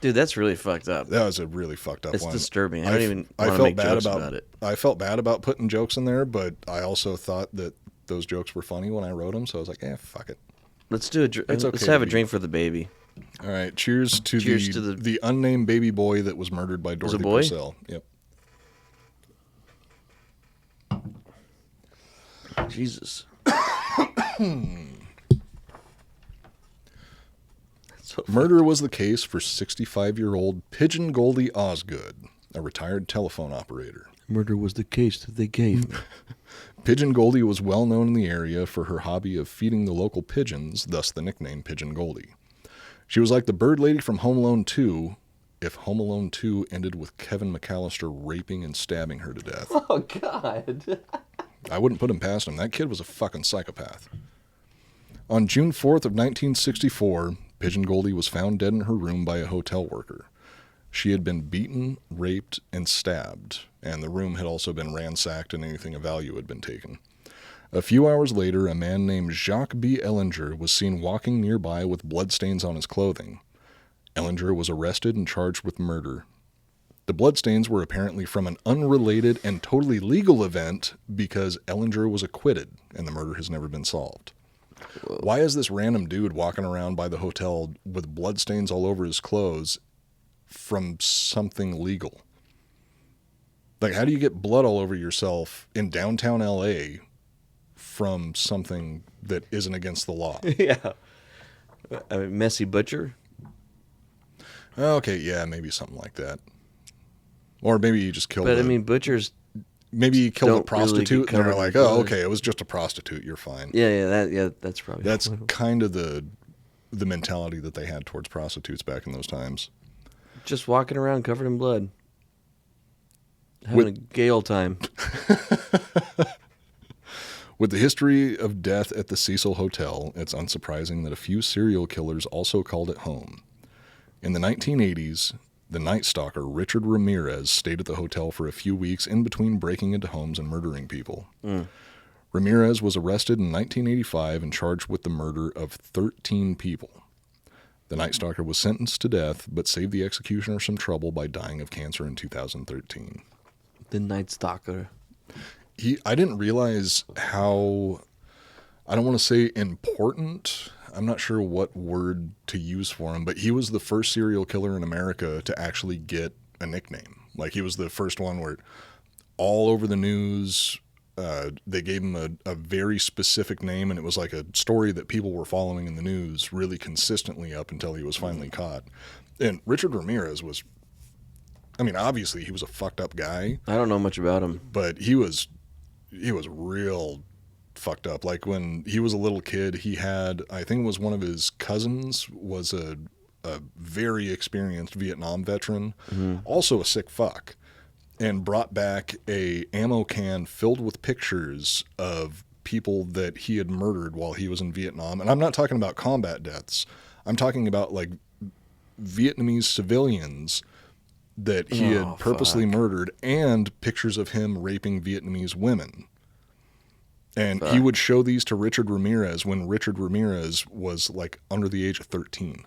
Dude, that's really fucked up. That was a really fucked up one. It's disturbing. I don't even want to make jokes about it. I felt bad about putting jokes in there, but I also thought that those jokes were funny when I wrote them, so I was like, fuck it. Let's do let's have a drink for the baby. All right, cheers to the unnamed baby boy that was murdered by Dorothy Purcell. Yep. Jesus. Murder was the case for 65-year-old Pigeon Goldie Osgood, a retired telephone operator. Murder was the case that they gave me. Pigeon Goldie was well known in the area for her hobby of feeding the local pigeons, thus the nickname Pigeon Goldie. She was like the bird lady from Home Alone 2, if Home Alone 2 ended with Kevin McAllister raping and stabbing her to death. Oh, God. I wouldn't put him past him. That kid was a fucking psychopath. On June 4th of 1964, Pigeon Goldie was found dead in her room by a hotel worker. She had been beaten, raped, and stabbed, and the room had also been ransacked and anything of value had been taken. A few hours later, a man named Jacques B. Ellinger was seen walking nearby with bloodstains on his clothing. Ellinger was arrested and charged with murder. The bloodstains were apparently from an unrelated and totally legal event because Ellinger was acquitted, and the murder has never been solved. Whoa. Why is this random dude walking around by the hotel with bloodstains all over his clothes from something legal? Like, how do you get blood all over yourself in downtown LA from something that isn't against the law? Yeah. A messy butcher? Okay, yeah, maybe something like that. Or maybe you just killed butchers... Maybe you killed a prostitute, and they're like, oh, okay, it was just a prostitute, you're fine. That's probably... That's kind of the mentality that they had towards prostitutes back in those times. Just walking around covered in blood. Having a gay old time. With the history of death at the Cecil Hotel, it's unsurprising that a few serial killers also called it home. In the 1980s, the Night Stalker Richard Ramirez stayed at the hotel for a few weeks in between breaking into homes and murdering people. Ramirez was arrested in 1985 and charged with the murder of 13 people. The Night Stalker was sentenced to death, but saved the executioner some trouble by dying of cancer in 2013. The Night Stalker. I didn't realize how, I don't want to say important, I'm not sure what word to use for him, but he was the first serial killer in America to actually get a nickname. Like, he was the first one where all over the news, they gave him a very specific name, and it was like a story that people were following in the news really consistently up until he was finally caught. And Richard Ramirez was, I mean, obviously he was a fucked up guy. I don't know much about him. But he was real fucked up. Like, when he was a little kid, he had, I think it was one of his cousins was a very experienced Vietnam veteran, also a sick fuck, and brought back a ammo can filled with pictures of people that he had murdered while he was in Vietnam. And I'm not talking about combat deaths. I'm talking about like Vietnamese civilians that he had purposely murdered, and pictures of him raping Vietnamese women. And he would show these to Richard Ramirez when Richard Ramirez was like under the age of 13.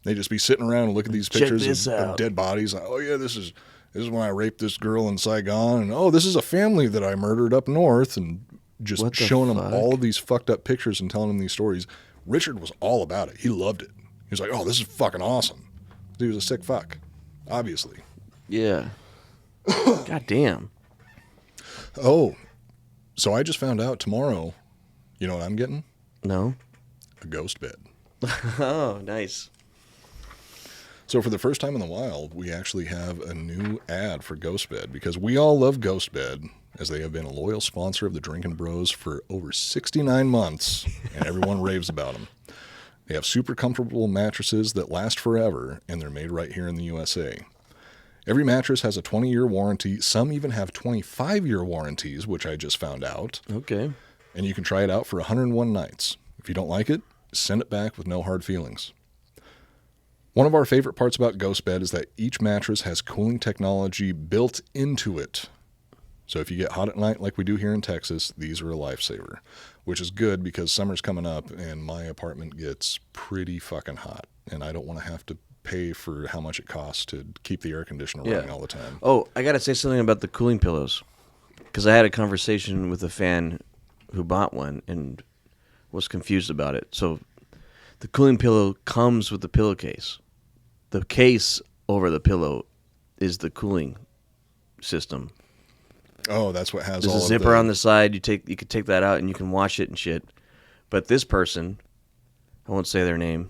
They'd just be sitting around and look at these pictures of dead bodies. Like, oh yeah, this is when I raped this girl in Saigon, and oh, this is a family that I murdered up north, and just showing him all of these fucked up pictures and telling him these stories. Richard was all about it. He loved it. He was like, oh, this is fucking awesome. He was a sick fuck, obviously. Yeah. God damn. Oh, so I just found out tomorrow, you know what I'm getting? No. A ghost bed. Oh, nice. So for the first time in a while, we actually have a new ad for Ghost Bed because we all love Ghost Bed as they have been a loyal sponsor of the Drinkin Bros for over 69 months, and everyone raves about them. They have super comfortable mattresses that last forever, and they're made right here in the USA. Every mattress has a 20-year warranty. Some even have 25-year warranties, which I just found out. Okay. And you can try it out for 101 nights. If you don't like it, send it back with no hard feelings. One of our favorite parts about Ghost Bed is that each mattress has cooling technology built into it. So if you get hot at night like we do here in Texas, these are a lifesaver, which is good because summer's coming up and my apartment gets pretty fucking hot, and I don't want to have to pay for how much it costs to keep the air conditioner running all the time. Oh, I got to say something about the cooling pillows, because I had a conversation with a fan who bought one and was confused about it. So the cooling pillow comes with the pillowcase. The case over the pillow is the cooling system. Oh, that's what has There's all a zipper on the side. You could take that out and you can wash it and shit. But this person, I won't say their name,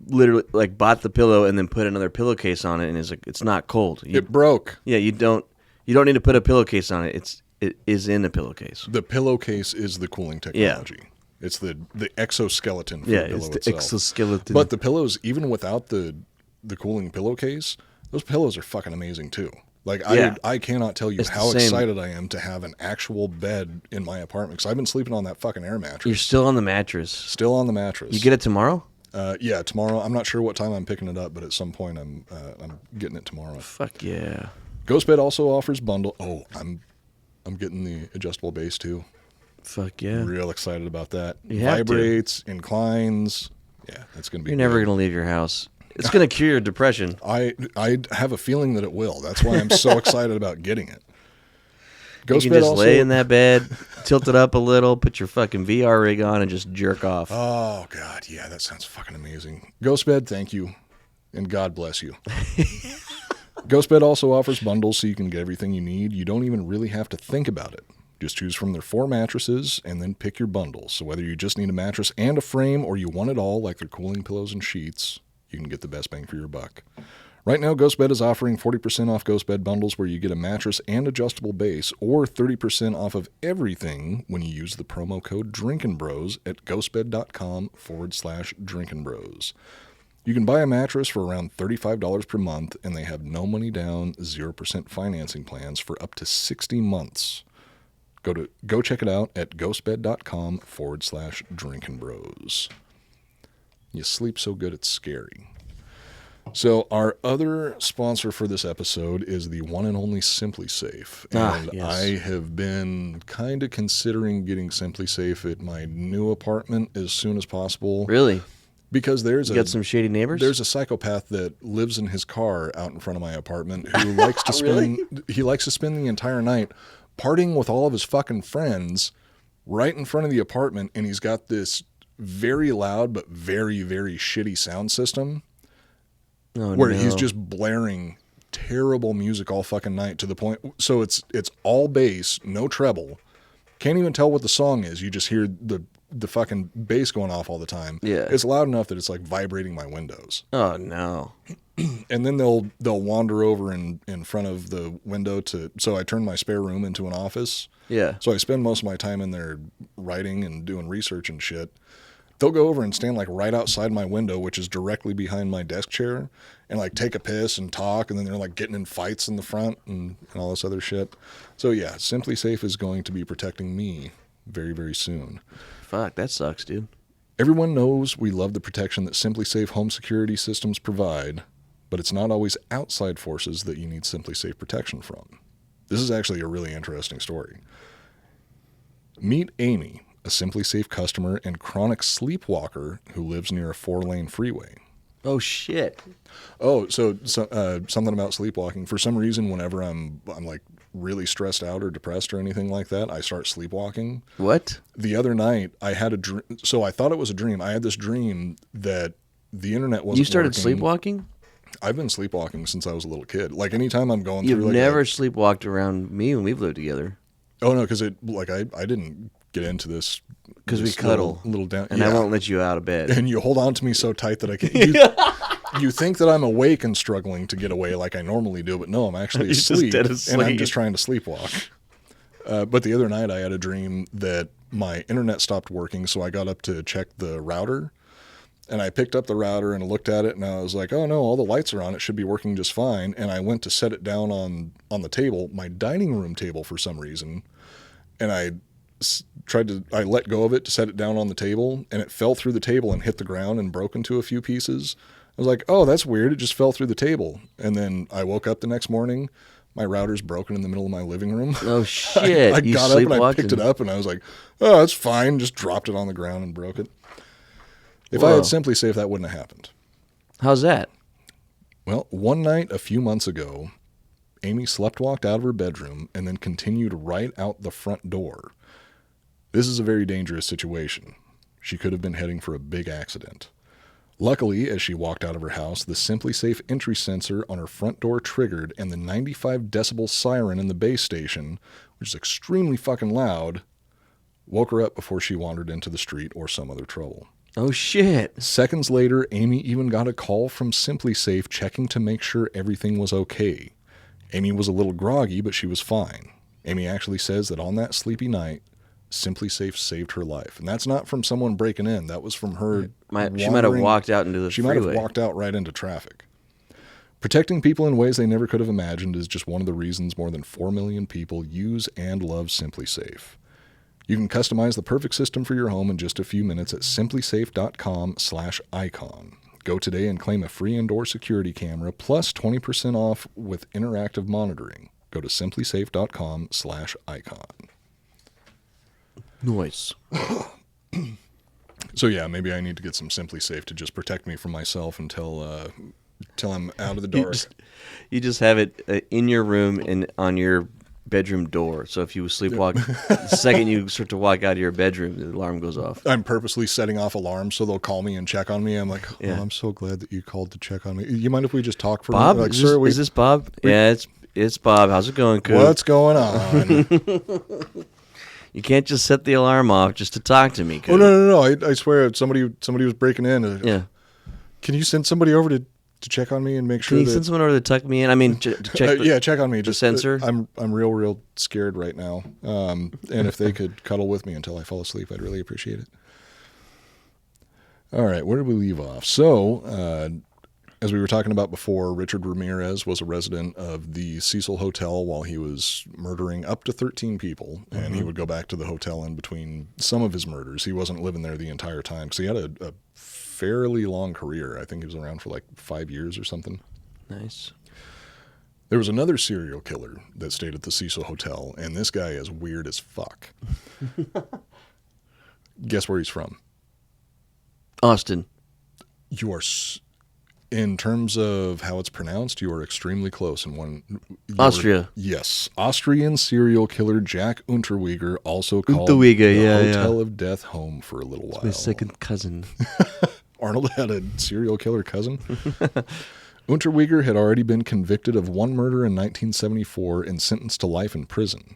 literally like bought the pillow and then put another pillowcase on it, and is like, it's not cold. It broke. Yeah, you don't need to put a pillowcase on it. It is in a pillowcase. The pillowcase is the cooling technology. Yeah. It's the exoskeleton for the pillow itself. Yeah, it's the exoskeleton. But the pillows, even without the cooling pillowcase, those pillows are fucking amazing too. Like, I cannot tell you how excited I am to have an actual bed in my apartment, because I've been sleeping on that fucking air mattress. You're still on the mattress. Still on the mattress. You get it tomorrow? Yeah, tomorrow. I'm not sure what time I'm picking it up, but at some point I'm getting it tomorrow. Fuck yeah. Ghost Bed also offers bundle. Oh, I'm getting the adjustable base too. Fuck yeah. Real excited about that. You Vibrates, inclines. Yeah, that's going to be You're never going to leave your house. It's going to cure your depression. I have a feeling that it will. That's why I'm so excited about getting it. Ghost you can just lay in that bed, tilt it up a little, put your fucking VR rig on, and just jerk off. Oh, God. Yeah, that sounds fucking amazing. Ghost Bed, thank you. And God bless you. Ghost Bed also offers bundles so you can get everything you need. You don't even really have to think about it. Just choose from their 4 mattresses and then pick your bundle. So whether you just need a mattress and a frame or you want it all, like their cooling pillows and sheets, you can get the best bang for your buck. Right now, Ghost Bed is offering 40% off Ghost Bed bundles where you get a mattress and adjustable base, or 30% off of everything when you use the promo code Drinkin Bros at ghostbed.com/Drinkin Bros. You can buy a mattress for around $35 per month, and they have no money down, 0% financing plans for up to 60 months. Go check it out at ghostbed.com/Drinkin Bros. You sleep so good it's scary. So our other sponsor for this episode is the one and only Simply Safe. And yes. I have been kind of considering getting Simply Safe at my new apartment as soon as possible. Really? Because you got some shady neighbors? There's a psychopath that lives in his car out in front of my apartment who likes to spend he likes to spend the entire night partying with all of his fucking friends right in front of the apartment, and he's got this very loud but very, very shitty sound system where he's just blaring terrible music all fucking night to the point. So it's all bass, no treble. Can't even tell what the song is. You just hear the fucking bass going off all the time. Yeah. It's loud enough that it's like vibrating my windows. Oh no. And then they'll wander over in front of the window so I turn my spare room into an office. Yeah. So I spend most of my time in there writing and doing research and shit. They'll go over and stand like right outside my window, which is directly behind my desk chair, and like take a piss and talk, and then they're like getting in fights in the front and all this other shit. So yeah, Simply Safe is going to be protecting me very, very soon. Fuck, that sucks, dude. Everyone knows we love the protection that Simply Safe home security systems provide, but it's not always outside forces that you need Simply Safe protection from. This is actually a really interesting story. Meet Amy, a Simply Safe customer and chronic sleepwalker who lives near a 4-lane freeway. Oh, shit. Oh, so something about sleepwalking. For some reason, whenever I'm like really stressed out or depressed or anything like that, I start sleepwalking. What? The other night, I had a dream. So I thought it was a dream. I had this dream that the internet wasn't You started working. Sleepwalking? I've been sleepwalking since I was a little kid. Like anytime I'm going You've through, like never sleepwalked around me when we've lived together. Oh no, because I didn't get into this because we cuddle little down, and I won't let you out of bed, and you hold on to me so tight that I can't. You think that I'm awake and struggling to get away like I normally do, but no, I'm actually asleep, and I'm just trying to sleepwalk. But the other night I had a dream that my internet stopped working, so I got up to check the router, and I picked up the router and looked at it, and I was like, oh no, all the lights are on, it should be working just fine. And I went to set it down on the table, my dining room table for some reason, and I let go of it to set it down on the table, and it fell through the table and hit the ground and broke into a few pieces. I was like, oh, that's weird. It just fell through the table. And then I woke up the next morning. My router's broken in the middle of my living room. Oh, shit. I got up and I picked it up, and I was like, oh, that's fine. Just dropped it on the ground and broke it. If I had SimpliSafe, that wouldn't have happened. How's that? Well, one night a few months ago, Amy sleptwalked out of her bedroom and then continued right out the front door. This is a very dangerous situation. She could have been heading for a big accident. Luckily, as she walked out of her house, the SimpliSafe entry sensor on her front door triggered, and the 95 decibel siren in the base station, which is extremely fucking loud, woke her up before she wandered into the street or some other trouble. Oh, shit. Seconds later, Amy even got a call from SimpliSafe checking to make sure everything was okay. Amy was a little groggy, but she was fine. Amy actually says that on that sleepy night, SimpliSafe saved her life. And that's not from someone breaking in. That was from her She might have walked out into the freeway. She might have walked out right into traffic. Protecting people in ways they never could have imagined is just one of the reasons more than 4 million people use and love SimpliSafe. You can customize the perfect system for your home in just a few minutes at simplisafe.com/icon. Go today and claim a free indoor security camera plus 20% off with interactive monitoring. Go to simplisafe.com/icon. Nice. So yeah, maybe I need to get some SimpliSafe to just protect me from myself until I'm out of the dark. You just have it in your room and on your bedroom door. So if you sleepwalk, the second you start to walk out of your bedroom, the alarm goes off. I'm purposely setting off alarms so they'll call me and check on me. I'm like, I'm so glad that you called to check on me. You mind if we just talk for Bob? a minute? Like, is this Bob? Yeah, it's Bob. How's it going, Coop? What's going on? You can't just set the alarm off just to talk to me, Coop. Oh no! I swear, somebody was breaking in. Yeah. Can you send somebody over to check on me and make sure? Can you send someone over to tuck me in? I mean, to check. Check on me. Just sensor. I'm real scared right now. And if they could cuddle with me until I fall asleep, I'd really appreciate it. All right, where did we leave off? So, as we were talking about before, Richard Ramirez was a resident of the Cecil Hotel while he was murdering up to 13 people, and he would go back to the hotel in between some of his murders. He wasn't living there the entire time because he had a fairly long career. I think he was around for like 5 years or something. Nice. There was another serial killer that stayed at the Cecil Hotel, and this guy is weird as fuck. Guess where he's from? Austin. You are... In terms of how it's pronounced, you are extremely close. Austria. Yes. Austrian serial killer Jack Unterweger, also called the Hotel of Death home for a little while. My second cousin. Arnold had a serial killer cousin. Unterweger had already been convicted of one murder in 1974 and sentenced to life in prison.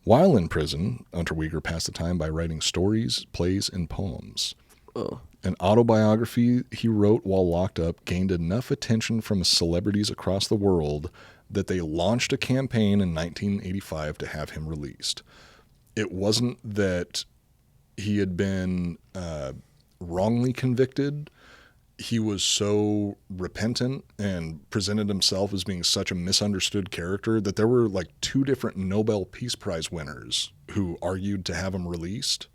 While in prison, Unterweger passed the time by writing stories, plays, and poems. Oh. An autobiography he wrote while locked up gained enough attention from celebrities across the world that they launched a campaign in 1985 to have him released. It wasn't that he had been wrongly convicted. He was so repentant and presented himself as being such a misunderstood character that there were like 2 different Nobel Peace Prize winners who argued to have him released.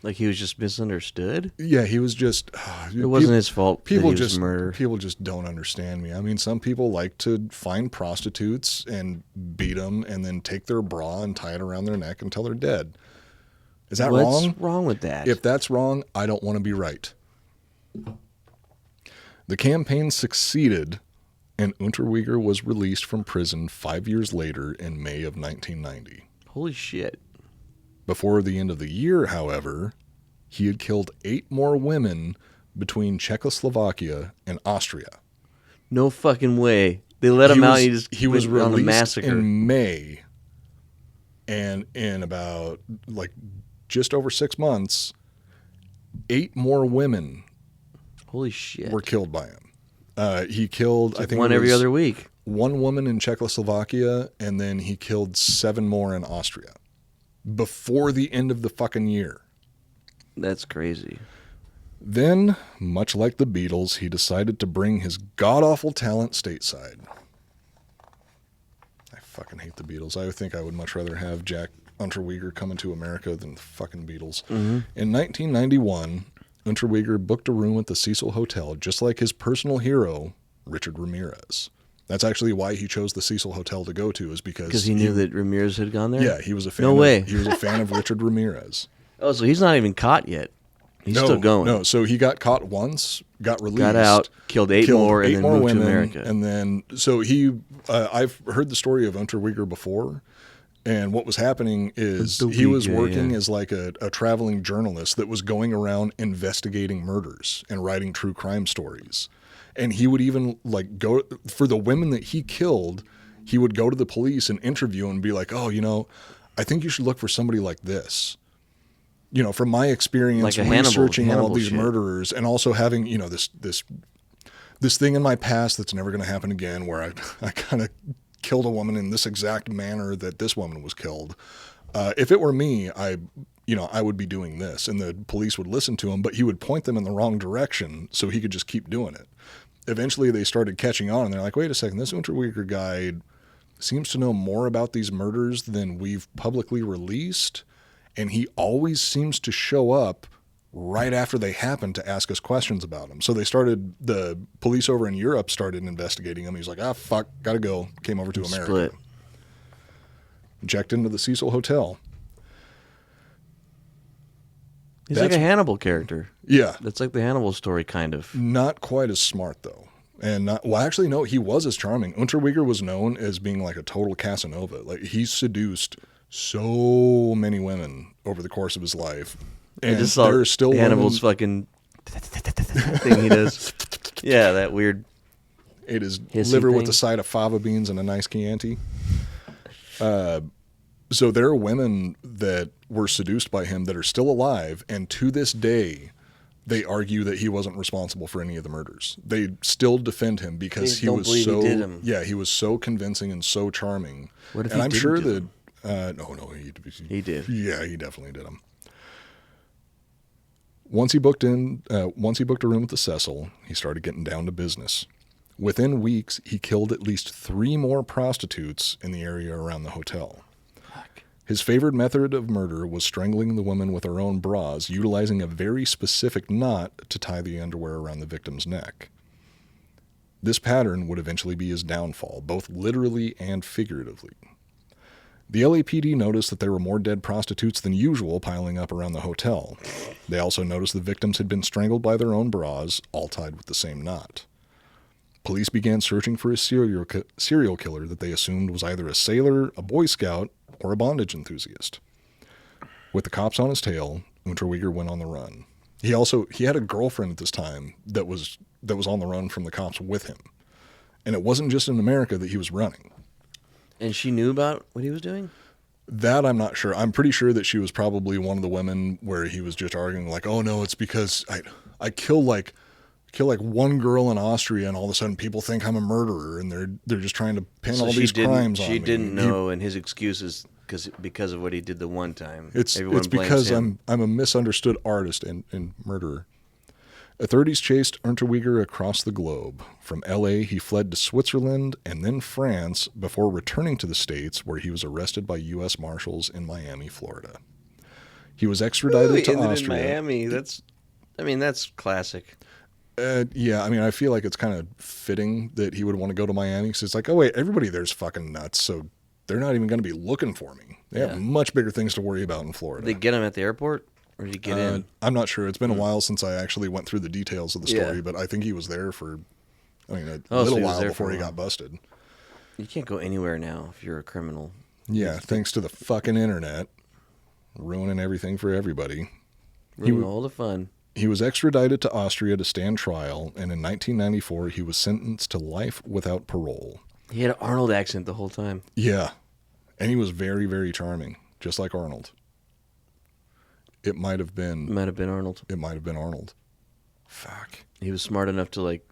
Like he was just misunderstood? Yeah, he was just... it wasn't his fault that he was murdered. People just don't understand me. I mean, some people like to find prostitutes and beat them and then take their bra and tie it around their neck until they're dead. Is that wrong? What's wrong with that? If that's wrong, I don't want to be right. The campaign succeeded, and Unterweger was released from prison 5 years later in May of 1990. Holy shit. Before the end of the year, however, he had killed 8 more women between Czechoslovakia and Austria. No fucking way. They let him out. He was on the released massacre in May, and in about like just over 6 months, 8 more women. Holy shit! Were killed by him. He killed, I think, one every other week. 1 woman in Czechoslovakia, and then he killed 7 more in Austria before the end of the fucking year. That's crazy. Then, much like the Beatles, he decided to bring his god-awful talent stateside. I fucking hate the Beatles. I think I would much rather have Jack Unterweger coming to America than the fucking Beatles. Mm-hmm. In 1991, Unterweger booked a room at the Cecil Hotel, just like his personal hero, Richard Ramirez. That's actually why he chose the Cecil Hotel to go to, is because he knew that Ramirez had gone there? Yeah, he was a fan. No way. He was a fan of Richard Ramirez. Oh, so he's not even caught yet. He's still going. No, so he got caught once, got released, got out, killed 8 more, and then moved women, to America. And then, so he, I've heard the story of Unterweger before, and what was happening is he was working as like a traveling journalist that was going around investigating murders and writing true crime stories. And he would even like go for the women that he killed, he would go to the police and interview and be like, oh, I think you should look for somebody like this. From my experience like researching all these shit. Murderers, and also having, this thing in my past that's never going to happen again, where I kind of killed a woman in this exact manner that this woman was killed. If it were me, I would be doing this, and the police would listen to him, but he would point them in the wrong direction so he could just keep doing it. Eventually they started catching on, and they're like, wait a second, this Unterweger guy seems to know more about these murders than we've publicly released. And he always seems to show up right after they happen to ask us questions about him. So the police over in Europe started investigating him. He's like, fuck, gotta go. Came over to America. Split. Checked into the Cecil Hotel. He's like a Hannibal character. Yeah. That's like the Hannibal story, kind of. Not quite as smart, though. And actually, no, he was as charming. Unterweger was known as being like a total Casanova. Like, he seduced so many women over the course of his life, and there's still Hannibal's fucking thing he does. Yeah, that weird. Ate his liver with a side of fava beans and a nice Chianti. So there are women that were seduced by him that are still alive, and to this day, they argue that he wasn't responsible for any of the murders. They still defend him because he was so. He did them. Yeah, he was so convincing and so charming. What if and he I'm didn't sure do that. them? No, he did. Yeah, he definitely did them. Once he booked a room at the Cecil, he started getting down to business. Within weeks, he killed at least 3 more prostitutes in the area around the hotel. Fuck. His favorite method of murder was strangling the woman with her own bras, utilizing a very specific knot to tie the underwear around the victim's neck. This pattern would eventually be his downfall, both literally and figuratively. The LAPD noticed that there were more dead prostitutes than usual piling up around the hotel. They also noticed the victims had been strangled by their own bras, all tied with the same knot. Police began searching for a serial killer that they assumed was either a sailor, a Boy Scout, or a bondage enthusiast. With the cops on his tail, Unterweger went on the run. He had a girlfriend at this time that was on the run from the cops with him. And it wasn't just in America that he was running. And she knew about what he was doing? That I'm not sure. I'm pretty sure that she was probably one of the women where he was just arguing like, oh no, it's because I kill like one girl in Austria, and all of a sudden people think I'm a murderer, and they're just trying to pin all these crimes on me. She didn't know, and his excuse is because of what he did the one time. It's because I'm a misunderstood artist and murderer. Authorities chased Unterweger across the globe. From L.A., he fled to Switzerland and then France before returning to the States, where he was arrested by U.S. Marshals in Miami, Florida. He was extradited to Austria. In Miami, that's classic. Yeah, I feel like it's kind of fitting that he would want to go to Miami, because it's like, oh wait, everybody there's fucking nuts, so they're not even going to be looking for me. They have much bigger things to worry about in Florida. Did they get him at the airport? Or did he get in? I'm not sure. It's been a while since I actually went through the details of the story, but I think he was there for a little while before he got busted. You can't go anywhere now if you're a criminal. Yeah, thanks to the fucking internet. Ruining everything for everybody. Ruining all the fun. He was extradited to Austria to stand trial, and in 1994 he was sentenced to life without parole. He had an Arnold accent the whole time. Yeah, and he was very, very charming, just like Arnold. It might have been Arnold. It might have been Arnold. Fuck. He was smart enough to like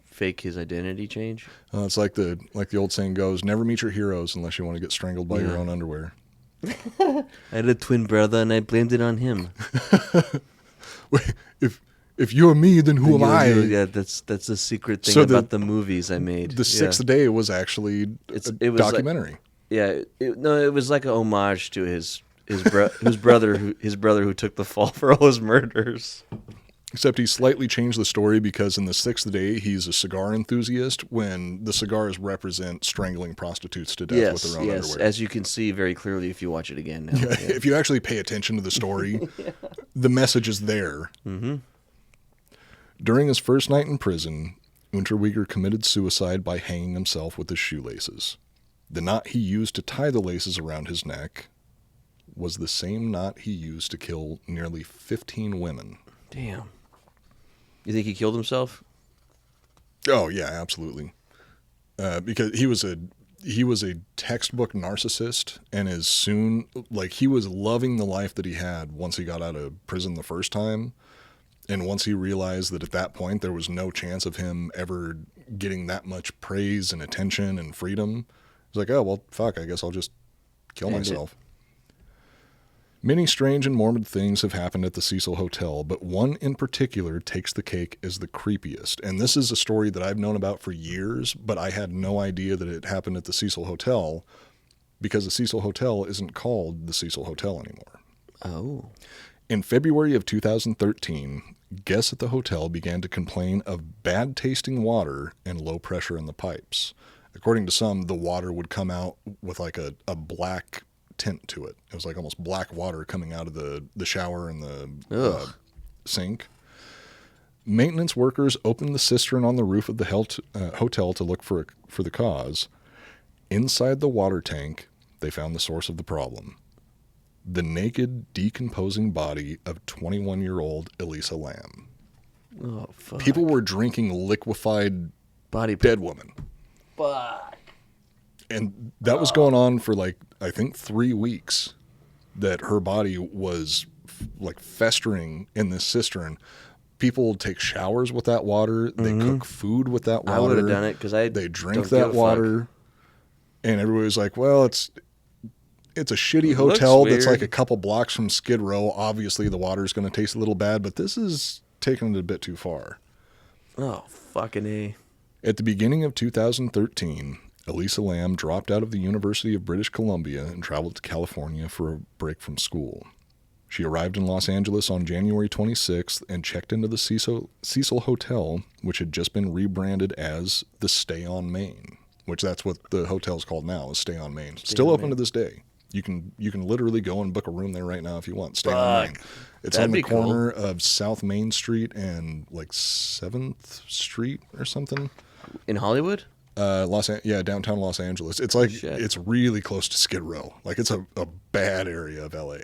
fake his identity change. It's like the old saying goes: never meet your heroes unless you want to get strangled by your own underwear. I had a twin brother, and I blamed it on him. If you're me, then who am I? Yeah, that's a secret thing about the movies I made. The Sixth Day was actually a documentary. It was like an homage to his brother who took the fall for all his murders. Except he slightly changed the story because in The Sixth Day, he's a cigar enthusiast when the cigars represent strangling prostitutes to death with their own underwear. As you can see very clearly if you watch it again now. Yeah. If you actually pay attention to the story, the message is there. Mm-hmm. During his first night in prison, Unterweger committed suicide by hanging himself with his shoelaces. The knot he used to tie the laces around his neck was the same knot he used to kill nearly 15 women. Damn. You think he killed himself? Oh yeah, absolutely. Because he was a textbook narcissist, and as soon he was loving the life that he had once he got out of prison the first time, and once he realized that at that point there was no chance of him ever getting that much praise and attention and freedom, he's like, oh well, fuck, I guess I'll just kill myself. Many strange and morbid things have happened at the Cecil Hotel, but one in particular takes the cake as the creepiest. And this is a story that I've known about for years, but I had no idea that it happened at the Cecil Hotel because the Cecil Hotel isn't called the Cecil Hotel anymore. Oh. In February of 2013, guests at the hotel began to complain of bad-tasting water and low pressure in the pipes. According to some, the water would come out with like a black tint to it. It was like almost black water coming out of the shower and the sink. Maintenance workers opened the cistern on the roof of the hotel to look for the cause. Inside the water tank, they found the source of the problem. The naked, decomposing body of 21-year-old Elisa Lamb. Oh, fuck. People were drinking liquefied body dead woman. Fuck. And that was going on for I think 3 weeks, that her body was festering in this cistern. People take showers with that water. They cook food with that water. I would have done it because they drink that water. And everybody was like, well, it's a shitty hotel that's like a couple blocks from Skid Row. Obviously the water's going to taste a little bad, but this is taking it a bit too far. Oh, fucking A. At the beginning of 2013, Elisa Lamb dropped out of the University of British Columbia and traveled to California for a break from school. She arrived in Los Angeles on January 26th and checked into the Cecil Hotel, which had just been rebranded as the Stay on Main, which that's what the hotel's called now, is Stay on Main. Still open to this day. You can literally go and book a room there right now if you want. Stay on Main. It's on the corner of South Main Street and 7th Street or something. In Hollywood? Downtown Los Angeles. It's it's really close to Skid Row. It's a bad area of LA.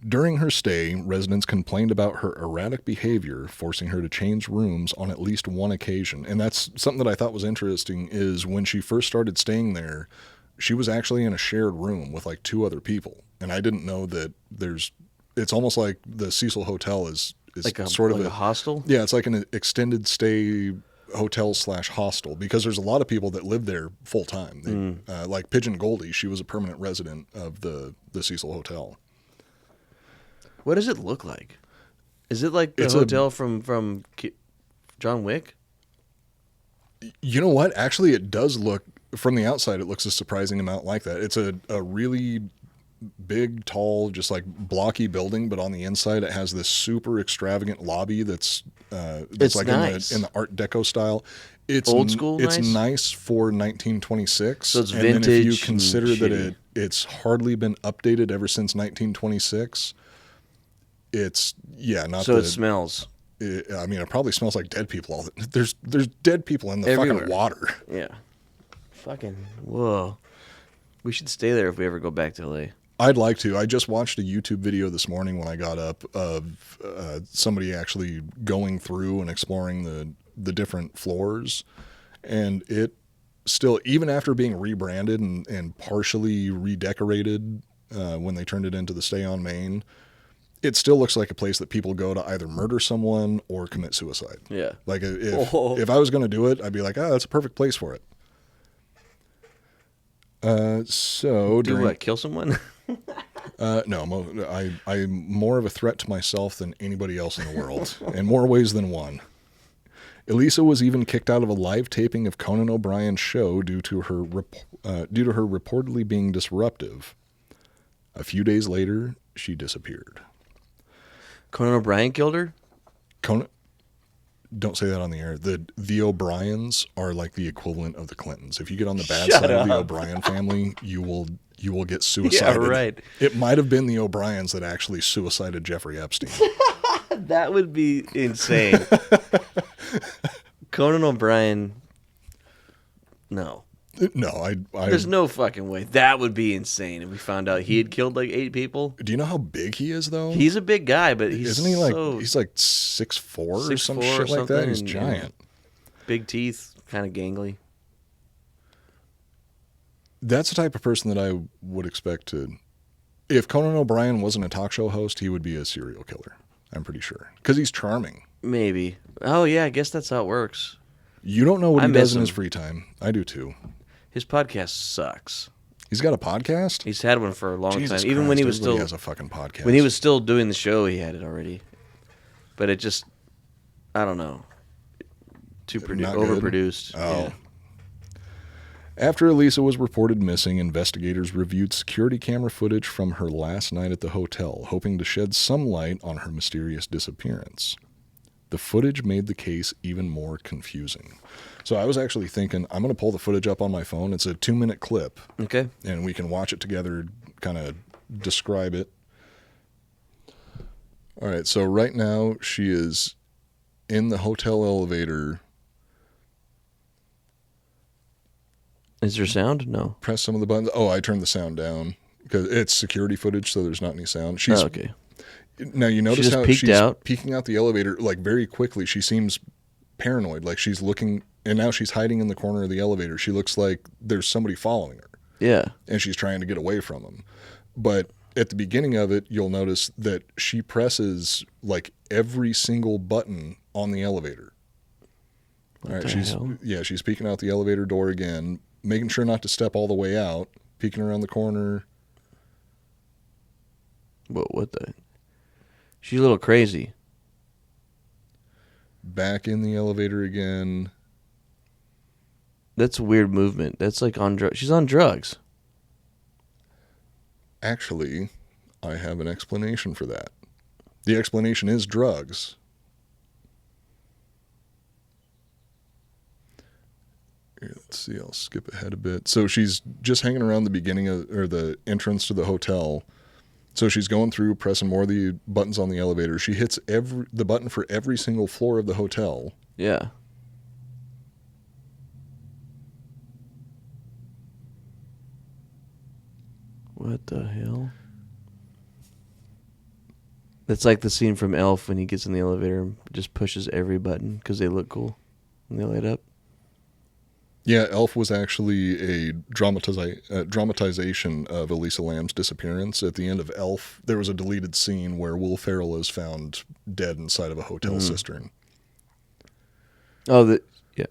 During her stay, residents complained about her erratic behavior, forcing her to change rooms on at least one occasion. And that's something that I thought was interesting, is when she first started staying there, she was actually in a shared room with 2 other people. And I didn't know that it's almost like the Cecil Hotel is sort of a hostel? Yeah, it's like an extended stay hotel / hostel, because there's a lot of people that live there full time. Like Pigeon Goldie, she was a permanent resident of the Cecil Hotel. What does it look like? Is it like the hotel from John Wick? You know what? Actually, it does look, from the outside, it looks a surprising amount like that. It's a really big, tall, just blocky building, but on the inside it has this super extravagant lobby that's nice. in the Art Deco style. It's old school. It's nice for 1926. So it's and vintage. Then if you consider that it's hardly been updated ever since 1926, it's not. So it smells. It probably smells like dead people. There's dead people in the everywhere. Fucking water. Yeah. Fucking whoa. We should stay there if we ever go back to LA. I'd like to. I just watched a YouTube video this morning when I got up of somebody actually going through and exploring the different floors. And it still, even after being rebranded and partially redecorated when they turned it into the Stay on Main, it still looks like a place that people go to either murder someone or commit suicide. Yeah. Like if I was going to do it, I'd be like, that's a perfect place for it. Kill someone? No, I'm more of a threat to myself than anybody else in the world, in more ways than one. Elisa was even kicked out of a live taping of Conan O'Brien's show due to her reportedly being disruptive. A few days later, she disappeared. Conan O'Brien killed her? Don't say that on the air. The O'Briens are like the equivalent of the Clintons. If you get on the bad side of the O'Brien family, you will get suicided. Yeah, right. It might have been the O'Briens that actually suicided Jeffrey Epstein. That would be insane. Conan O'Brien. No. No, There's no fucking way. That would be insane if we found out he had killed like 8 people. Do you know how big he is, though? He's a big guy, but he's Isn't he like he's like 6'4" or some shit like that? He's giant. Big teeth, kind of gangly. That's the type of person that I would expect to. If Conan O'Brien wasn't a talk show host, he would be a serial killer. I'm pretty sure. Because he's charming. Maybe. Oh, yeah, I guess that's how it works. You don't know what he does in his free time. I do, too. His podcast sucks. He's got a podcast? He's had one for a long Jesus time. Even Christ, when he was everybody still has a fucking podcast. When he was still doing the show, he had it already. But it just, I don't know. Overproduced. Oh. Yeah. After Elisa was reported missing, investigators reviewed security camera footage from her last night at the hotel, hoping to shed some light on her mysterious disappearance. The footage made the case even more confusing. So I was actually thinking, I'm going to pull the footage up on my phone. It's a 2-minute clip. Okay. And we can watch it together, kind of describe it. All right, so right now she is in the hotel elevator. Is there sound? No. Press some of the buttons. Oh, I turned the sound down because it's security footage, so there's not any sound. She's okay. Now you notice how she's out. peeking out the elevator like very quickly. She seems paranoid, like she's looking, and now she's hiding in the corner of the elevator. She looks like there's somebody following her. Yeah. And she's trying to get away from them. But at the beginning of it, you'll notice that she presses like every single button on the elevator. All right, she's peeking out the elevator door again, making sure not to step all the way out, peeking around the corner. What the? She's a little crazy. Back in the elevator again. That's a weird movement. That's like on drugs. She's on drugs. Actually, I have an explanation for that. The explanation is drugs. Here, let's see. I'll skip ahead a bit. So she's just hanging around the beginning or the entrance to the hotel. So she's going through, pressing more of the buttons on the elevator. She hits the button for every single floor of the hotel. Yeah. What the hell? That's like the scene from Elf when he gets in the elevator and just pushes every button because they look cool and they light up. Yeah, Elf was actually a dramatization of Elisa Lamb's disappearance. At the end of Elf, there was a deleted scene where Will Ferrell is found dead inside of a hotel cistern. Oh, yeah.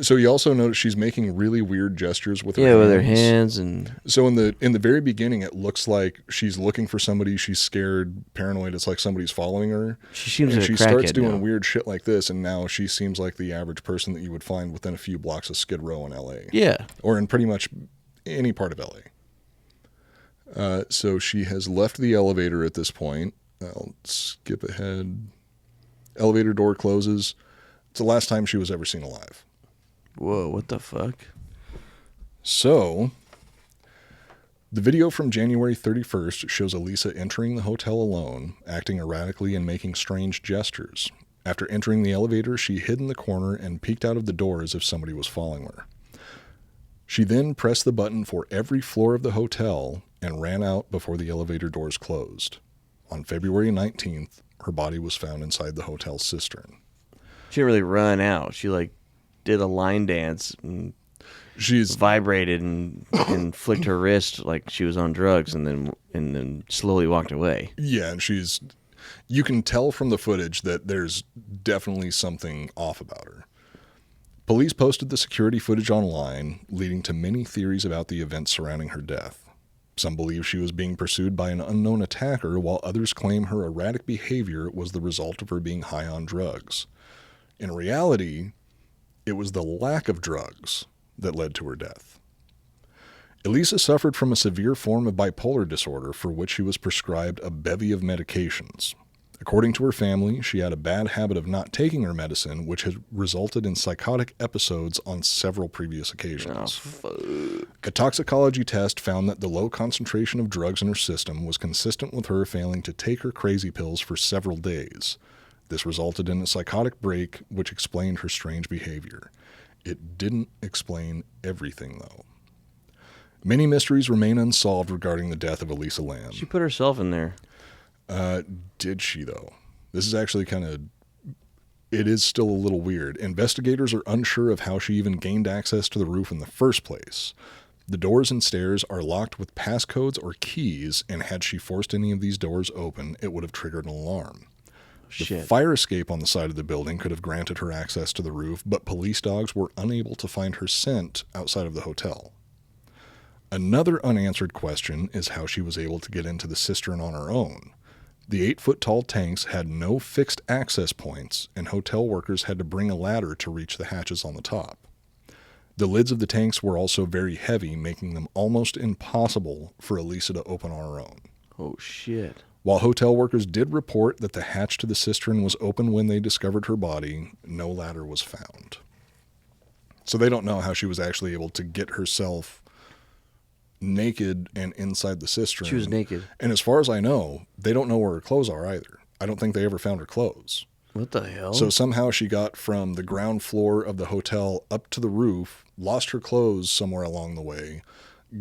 So you also notice she's making really weird gestures with her hands. Yeah, with her hands. And so in the very beginning, it looks like she's looking for somebody. She's scared, paranoid. It's like somebody's following her. She seems like a crackhead. She starts doing weird shit like this, and now she seems like the average person that you would find within a few blocks of Skid Row in L.A. Yeah. Or in pretty much any part of L.A. So she has left the elevator at this point. I'll skip ahead. Elevator door closes. It's the last time she was ever seen alive. Whoa, what the fuck? So, the video from January 31st shows Elisa entering the hotel alone, acting erratically and making strange gestures. After entering the elevator, she hid in the corner and peeked out of the door as if somebody was following her. She then pressed the button for every floor of the hotel and ran out before the elevator doors closed. On February 19th, her body was found inside the hotel's cistern. She didn't really run out. She did a line dance and she's vibrated and flicked her wrist like she was on drugs, and then slowly walked away. Yeah, and you can tell from the footage that there's definitely something off about her. Police posted the security footage online, leading to many theories about the events surrounding her death. Some believe she was being pursued by an unknown attacker, while others claim her erratic behavior was the result of her being high on drugs. In reality, it was the lack of drugs that led to her death. Elisa suffered from a severe form of bipolar disorder for which she was prescribed a bevy of medications. According to her family, she had a bad habit of not taking her medicine, which had resulted in psychotic episodes on several previous occasions. A toxicology test found that the low concentration of drugs in her system was consistent with her failing to take her crazy pills for several days. This resulted in a psychotic break, which explained her strange behavior. It didn't explain everything, though. Many mysteries remain unsolved regarding the death of Elisa Lamb. She put herself in there. Did she, though? This is actually it is still a little weird. Investigators are unsure of how she even gained access to the roof in the first place. The doors and stairs are locked with passcodes or keys, and had she forced any of these doors open, it would have triggered an alarm. The fire escape on the side of the building could have granted her access to the roof, but police dogs were unable to find her scent outside of the hotel. Another unanswered question is how she was able to get into the cistern on her own. The 8-foot-tall tanks had no fixed access points, and hotel workers had to bring a ladder to reach the hatches on the top. The lids of the tanks were also very heavy, making them almost impossible for Elisa to open on her own. Oh, shit. While hotel workers did report that the hatch to the cistern was open when they discovered her body, no ladder was found. So they don't know how she was actually able to get herself naked and inside the cistern. She was naked. And as far as I know, they don't know where her clothes are either. I don't think they ever found her clothes. What the hell? So somehow she got from the ground floor of the hotel up to the roof, lost her clothes somewhere along the way,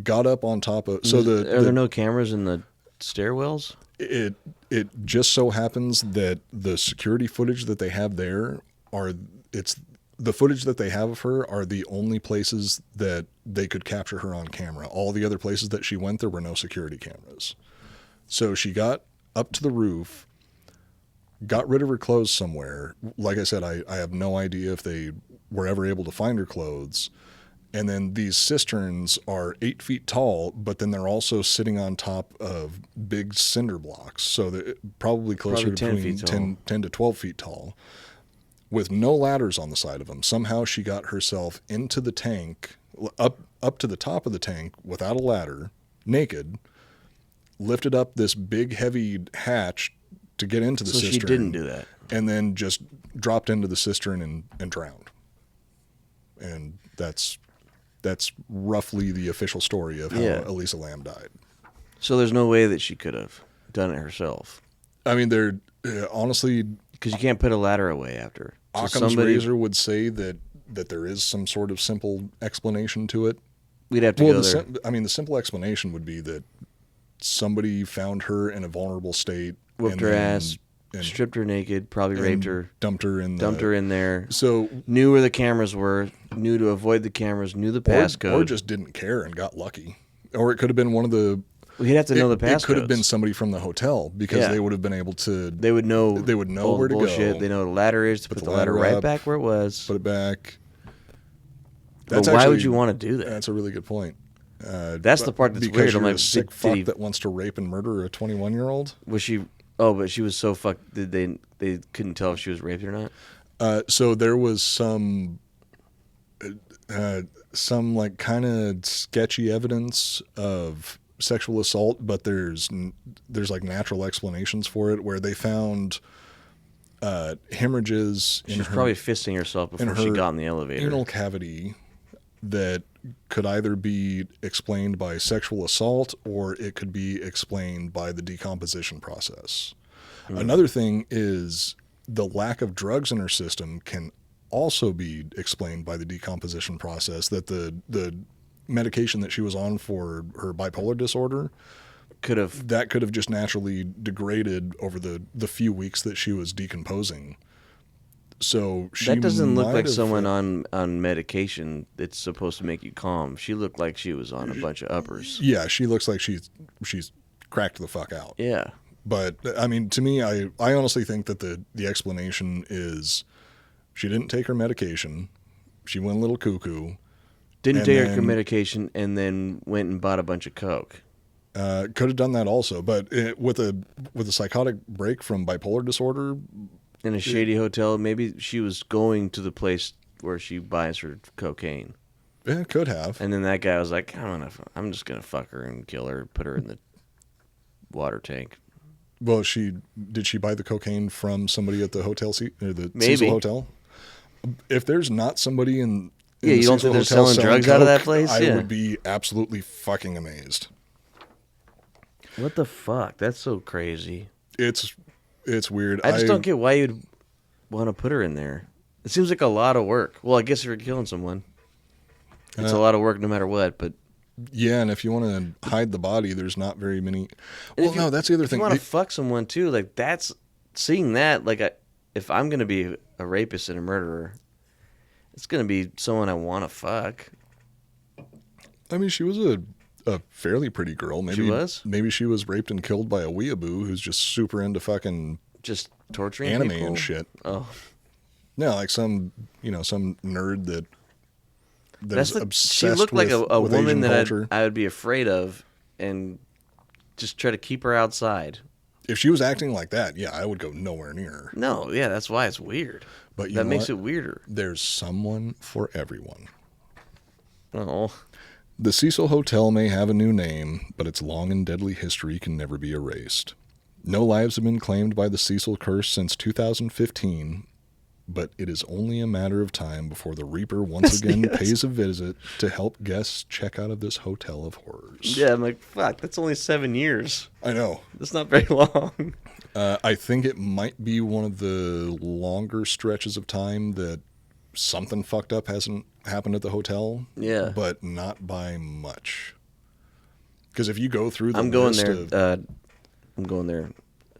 got up on top of... Are there no cameras in the stairwells? It just so happens that the security footage that they have there the footage that they have of her are the only places that they could capture her on camera. All the other places that she went, there were no security cameras. So she got up to the roof, got rid of her clothes somewhere. Like I said, I have no idea if they were ever able to find her clothes. And then these cisterns are 8 feet tall, but then they're also sitting on top of big cinder blocks. So they're probably closer to 10 to 12 feet tall, with no ladders on the side of them. Somehow she got herself into the tank, up to the top of the tank without a ladder, naked, lifted up this big heavy hatch to get into the cistern. So she didn't do that. And then just dropped into the cistern and drowned. And that's roughly the official story of how Elisa Lamb died. So there's no way that she could have done it herself. I mean, they're honestly... Because you can't put a ladder away after. Occam's razor would say that there is some sort of simple explanation to it. We'd have to go there. The simple explanation would be that somebody found her in a vulnerable state. Whooped her ass, stripped her naked, probably raped her. Dumped her in there. So knew where the cameras were, knew to avoid the cameras, knew the passcode. Or just didn't care and got lucky. Or it could have been one of the... Well, he'd have to know the passcodes. It could have been somebody from the hotel because they would have been able to... They would know where to go. They know what the ladder is, to put the ladder right back where it was. Put it back. But why would you want to do that? That's a really good point. That's the part that's weird. I'm like, a sick fuck that wants to rape and murder a 21-year-old? Was she... Oh, but she was so fucked that they couldn't tell if she was raped or not? So there was some like kind of sketchy evidence of sexual assault, but there's like natural explanations for it where they found hemorrhages in her... She was probably fisting herself before she got in the elevator. Anal cavity that could either be explained by sexual assault or it could be explained by the decomposition process. Another thing is the lack of drugs in her system can also be explained by the decomposition process, that the medication that she was on for her bipolar disorder could have just naturally degraded over the few weeks that she was decomposing. So that doesn't look like someone on medication that's supposed to make you calm. She looked like she was on a bunch of uppers. Yeah, she looks like she's cracked the fuck out. Yeah. But I mean, to me, I honestly think that the explanation is she didn't take her medication. She went a little cuckoo. Didn't take her medication and then went and bought a bunch of coke. Could have done that also, but with a psychotic break from bipolar disorder in a shady hotel, maybe she was going to the place where she buys her cocaine. Yeah, could have. And then that guy was like, I'm just gonna fuck her and kill her, put her in the water tank. Well, did she buy the cocaine from somebody at the hotel the Cecil Hotel? If there's not somebody in you don't think they're selling drugs out of that place? I would be absolutely fucking amazed. What the fuck? That's so crazy. It's weird. I just don't get why you'd want to put her in there. It seems like a lot of work. Well, I guess if you're killing someone, it's a lot of work no matter what. But yeah, and if you want to hide the body, there's not very many. Well, no, that's the other thing. If you want to fuck someone too, like that's seeing that. Like, if I'm gonna be a rapist and a murderer, it's gonna be someone I want to fuck. I mean, she was a fairly pretty girl. Maybe she was. Maybe she was raped and killed by a weeaboo who's just super into fucking just torturing anime people? And shit. Oh, no, like some nerd that's obsessed. She looked like a woman that I would be afraid of, and just try to keep her outside. If she was acting like that, yeah, I would go nowhere near her. No, yeah, that's why it's weird. But that makes it weirder. There's someone for everyone. Oh. The Cecil Hotel may have a new name, but its long and deadly history can never be erased. No lives have been claimed by the Cecil curse since 2015, but it is only a matter of time before the Reaper once again pays a visit to help guests check out of this hotel of horrors. Yeah, I'm like, fuck, that's only 7 years. I know. That's not very long. I think it might be one of the longer stretches of time that something fucked up hasn't happened at the hotel. Yeah. But not by much. Because if you go through the I'm going there.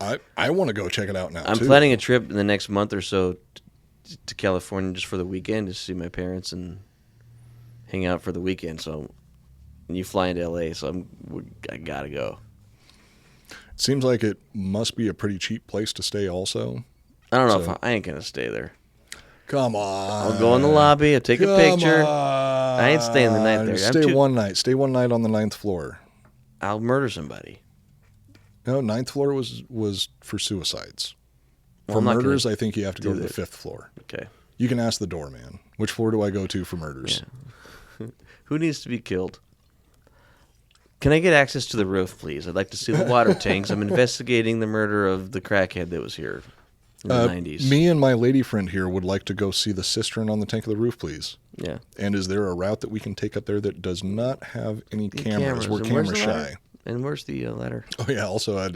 I want to go check it out now, I'm planning a trip in the next month or so to California just for the weekend to see my parents and hang out for the weekend. So, and you fly into LA, so I gotta go. It seems like it must be a pretty cheap place to stay also. I don't know if I ain't gonna stay there. Come on. I'll go in the lobby. I'll take a picture. I ain't staying the night there. Stay one night. Stay one night on the 9th floor. I'll murder somebody. No, 9th floor was for suicides. For murders, I think you have to go to the 5th floor. Okay. You can ask the doorman. Which floor do I go to for murders? Yeah. Who needs to be killed? Can I get access to the roof, please? I'd like to see the water tanks. I'm investigating the murder of the crackhead that was here in the 90s. Me and my lady friend here would like to go see the cistern on the tank of the roof, please. Yeah. And is there a route that we can take up there that does not have any cameras? We're camera shy. And where's the ladder? Oh, yeah. Also,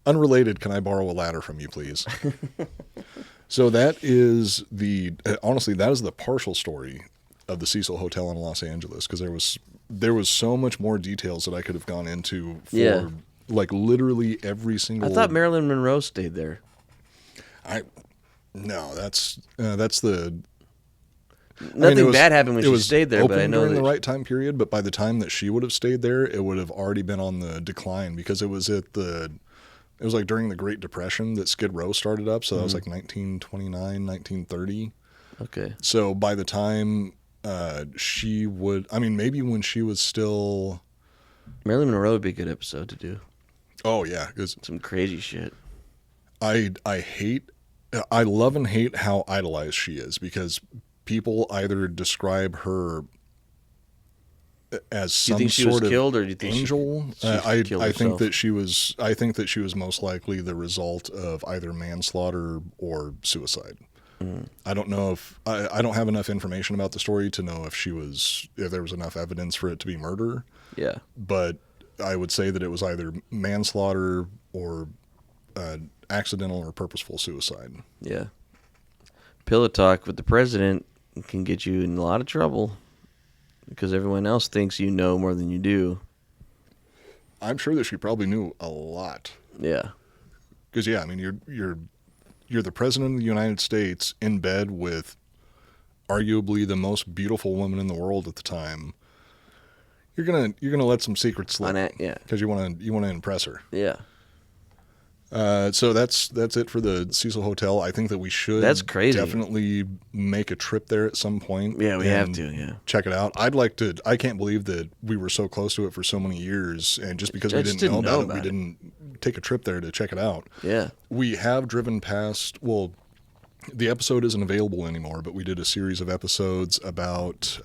unrelated, can I borrow a ladder from you, please? So that is honestly, that is the partial story of the Cecil Hotel in Los Angeles, because there was so much more details that I could have gone into for like literally every single. I thought Marilyn Monroe stayed there. No, that's the. Nothing bad happened when she stayed there, but I know during the right time period. But by the time that she would have stayed there, it would have already been on the decline, because it was like during the Great Depression that Skid Row started up. So that was like 1929, 1930. Okay. So by the time maybe when she was still. Marilyn Monroe would be a good episode to do. Oh yeah, some crazy shit. I love and hate how idolized she is, because people either describe her as some sort of killed, or do you think angel. I think that she was. I think that she was most likely the result of either manslaughter or suicide. Mm. I don't know if I don't have enough information about the story to know if there was enough evidence for it to be murder. Yeah, but I would say that it was either manslaughter or accidental or purposeful suicide. Yeah. Pillow talk with the president can get you in a lot of trouble. because everyone else thinks you know more than you do. I'm sure that she probably knew a lot. Yeah. Because I mean, you're the president of the United States in bed with arguably the most beautiful woman in the world at the time. You're gonna let some secrets slip, yeah, because you want to impress her. Yeah. So that's it for the Cecil Hotel. I think that we should definitely make a trip there at some point. Yeah, we have to. Yeah, check it out. I'd like to. I can't believe that we were so close to it for so many years, and just because we didn't know about it, we didn't take a trip there to check it out. Yeah, we have driven past. Well, the episode isn't available anymore, but we did a series of episodes about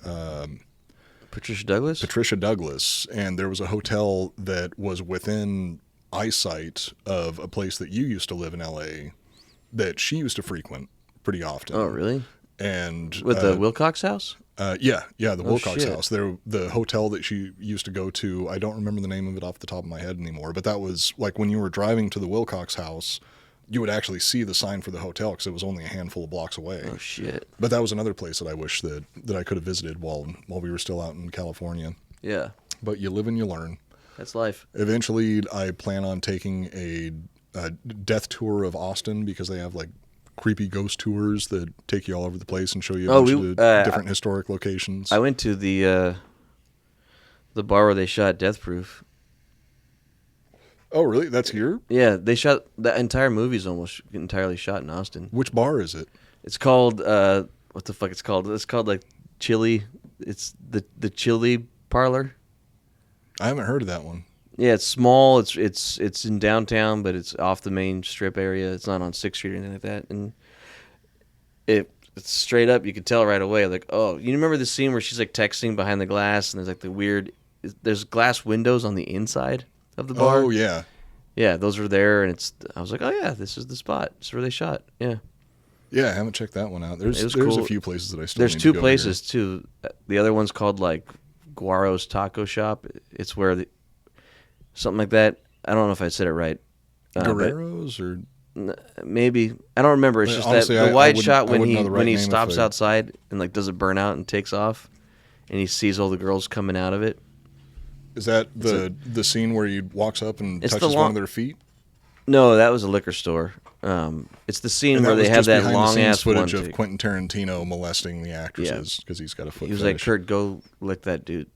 Patricia Douglas, and there was a hotel that was within eyesight of a place that you used to live in LA that she used to frequent pretty often. Oh, really? And with the Wilcox house? Yeah, the Wilcox house. The hotel that she used to go to, I don't remember the name of it off the top of my head anymore, but that was like when you were driving to the Wilcox house, you would actually see the sign for the hotel because it was only a handful of blocks away. Oh, shit. But that was another place that I wish that I could have visited while we were still out in California. Yeah. But you live and you learn. That's life. Eventually, I plan on taking a death tour of Austin because they have like creepy ghost tours that take you all over the place and show you a bunch of different historic locations. I went to the bar where they shot Death Proof. Oh, really? That's here? Yeah, they shot the entire movie's almost entirely shot in Austin. Which bar is it? It's called what the fuck it's called? It's called like Chili. It's the Chili Parlor. I haven't heard of that one. Yeah, it's small. It's in downtown, but it's off the main strip area. It's not on 6th Street or anything like that. And it's straight up. You could tell right away. Like, oh, you remember the scene where she's like texting behind the glass, and there's like the weird. There's glass windows on the inside of the bar. Oh yeah. Yeah, those were there, and I was like, oh yeah, this is the spot. This is where they shot. Yeah. Yeah, I haven't checked that one out. There's cool. a few places that I still. There's need two to go places here. too. The other one's called like Guaro's Taco Shop. It's where something like that. I don't know if I said it right. Guerrero's or maybe I don't remember. It's just honestly, that the wide shot when he stops outside and like does it burn out and takes off, and he sees all the girls coming out of it. Is that the scene where he walks up and touches one of their feet? No, that was a liquor store. It's the scene where they have that long ass footage of Quentin Tarantino molesting the actresses because he's got a foot. He was fetish. like, "Kurt, go lick that dude.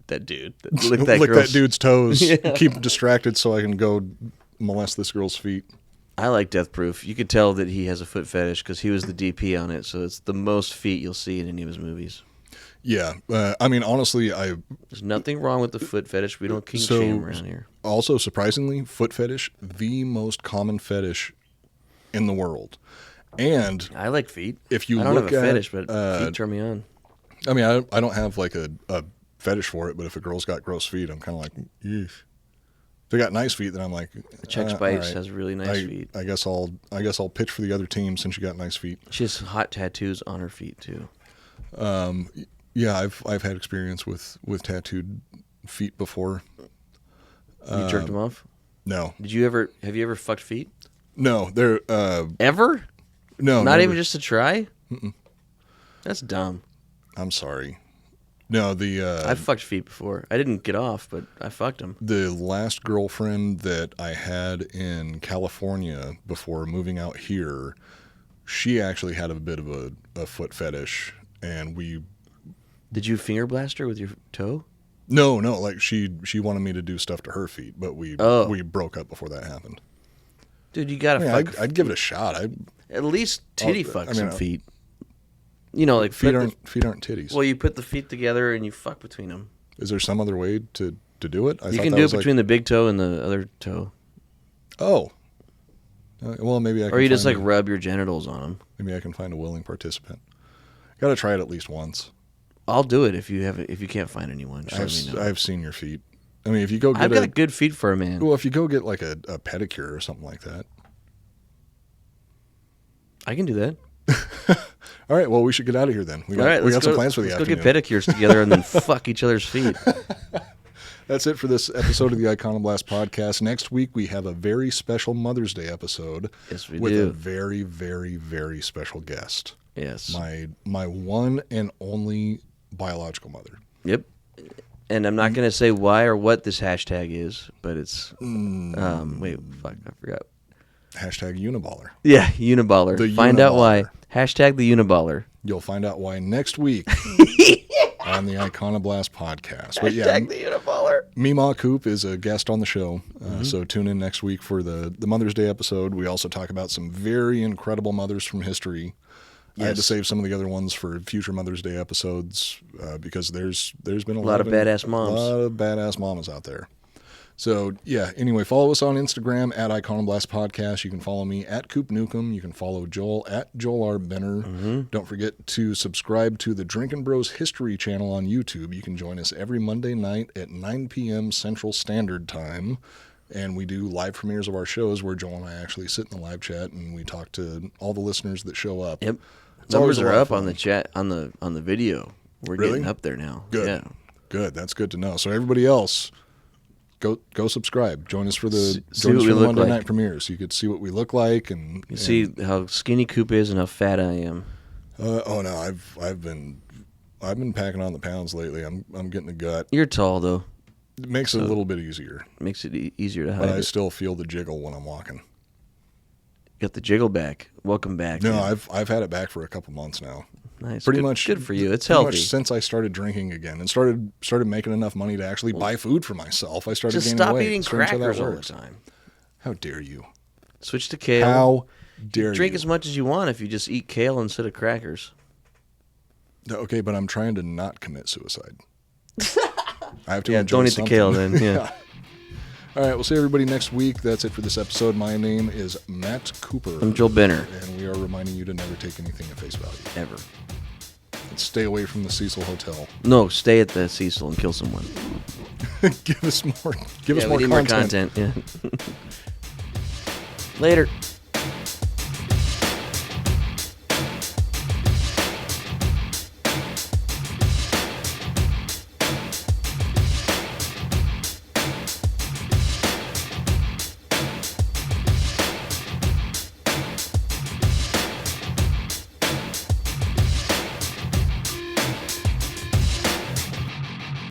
Lick that dude's toes. Yeah. Keep him distracted so I can go molest this girl's feet." I like Death Proof. You could tell that he has a foot fetish because he was the DP on it. So it's the most feet you'll see in any of his movies. Yeah, I mean, honestly, there's nothing wrong with the foot fetish. We don't kink shame around here. Also, surprisingly, foot fetish, the most common fetish in the world. And I like feet. If you I don't look have a fetish, but feet turn me on. I mean, I don't have like a fetish for it, but if a girl's got gross feet, I'm kind of like, eesh. If they got nice feet, then I'm like, Chex Bites has really nice feet. I guess I'll pitch for the other team since you got nice feet. She has hot tattoos on her feet too. Yeah, I've had experience with tattooed feet before. You jerked them off? No. Have you ever fucked feet? No, they're ever? No, not never. Even just to try? Mm-mm. That's dumb. I'm sorry. No, I've fucked feet before. I didn't get off, but I fucked them. The last girlfriend that I had in California before moving out here, she actually had a bit of a foot fetish, and we. Did you finger blast her with your toe? No. Like she wanted me to do stuff to her feet, but we broke up before that happened. Dude, you gotta fuck. I'd give it a shot. At least fuck some feet. You know, like feet aren't titties. Well, you put the feet together and you fuck between them. Is there some other way to do it? You can do it between the big toe and the other toe. Oh. Well, maybe I can. Or you just like rub your genitals on them. Maybe I can find a willing participant. Got to try it at least once. I'll do it if you can't find anyone. I've seen your feet. I mean, if you go get I've got good feet for a man. Well, if you go get like a pedicure or something like that. I can do that. All right, well, we should get out of here then. We got some plans for the afternoon. Let's go get pedicures together and then fuck each other's feet. That's it for this episode of the Iconoblast podcast. Next week, we have a very special Mother's Day episode. Yes, we do. With a very, very, very special guest. Yes. My one and only biological mother. Yep. And I'm not going to say why or what this hashtag is, but it's... wait, fuck, I forgot. Hashtag Uniballer. Yeah, Uniballer. Find out why. Hashtag the Uniballer. You'll find out why next week on the Iconoblast podcast. But yeah, hashtag the Uniballer. Meemaw Coop is a guest on the show, so tune in next week for the Mother's Day episode. We also talk about some very incredible mothers from history. Yes. I had to save some of the other ones for future Mother's Day episodes because there's been a lot of badass moms. A lot of badass mamas out there. So, yeah, anyway, follow us on Instagram at Iconoblast Podcast. You can follow me at Coop Newcomb. You can follow Joel at Joel R. Benner. Don't forget to subscribe to the Drinkin Bros History channel on YouTube. You can join us every Monday night at 9 p.m. Central Standard Time. And we do live premieres of our shows where Joel and I actually sit in the live chat and we talk to all the listeners that show up. Yep. Numbers are up on the chat, on the video. We're getting up there now. Good. Yeah. Good. That's good to know. So everybody else... Go subscribe. Join us for the Monday night premieres. You could see what we look like and see how skinny Coop is and how fat I am. Oh no, I've been packing on the pounds lately. I'm getting the gut. You're tall though. It makes it a little bit easier. Makes it easier to hide. But I still feel the jiggle when I'm walking. Got the jiggle back. Welcome back. No, man. I've had it back for a couple months now. Nice. Pretty much good for you. It's healthy. Pretty much since I started drinking again and started making enough money to actually buy food for myself, I started just gaining weight. Stop eating crackers all the time. How dare you? Switch to kale. How dare you? Drink as much as you want if you just eat kale instead of crackers. Okay, but I'm trying to not commit suicide. I have to enjoy don't eat something. the kale then. Yeah. All right, we'll see everybody next week. That's it for this episode. My name is Matt Cooper. I'm Joel Benner. And we are reminding you to never take anything at face value. Ever. And stay away from the Cecil Hotel. No, stay at the Cecil and kill someone. Give us more content. More content. Yeah. Later.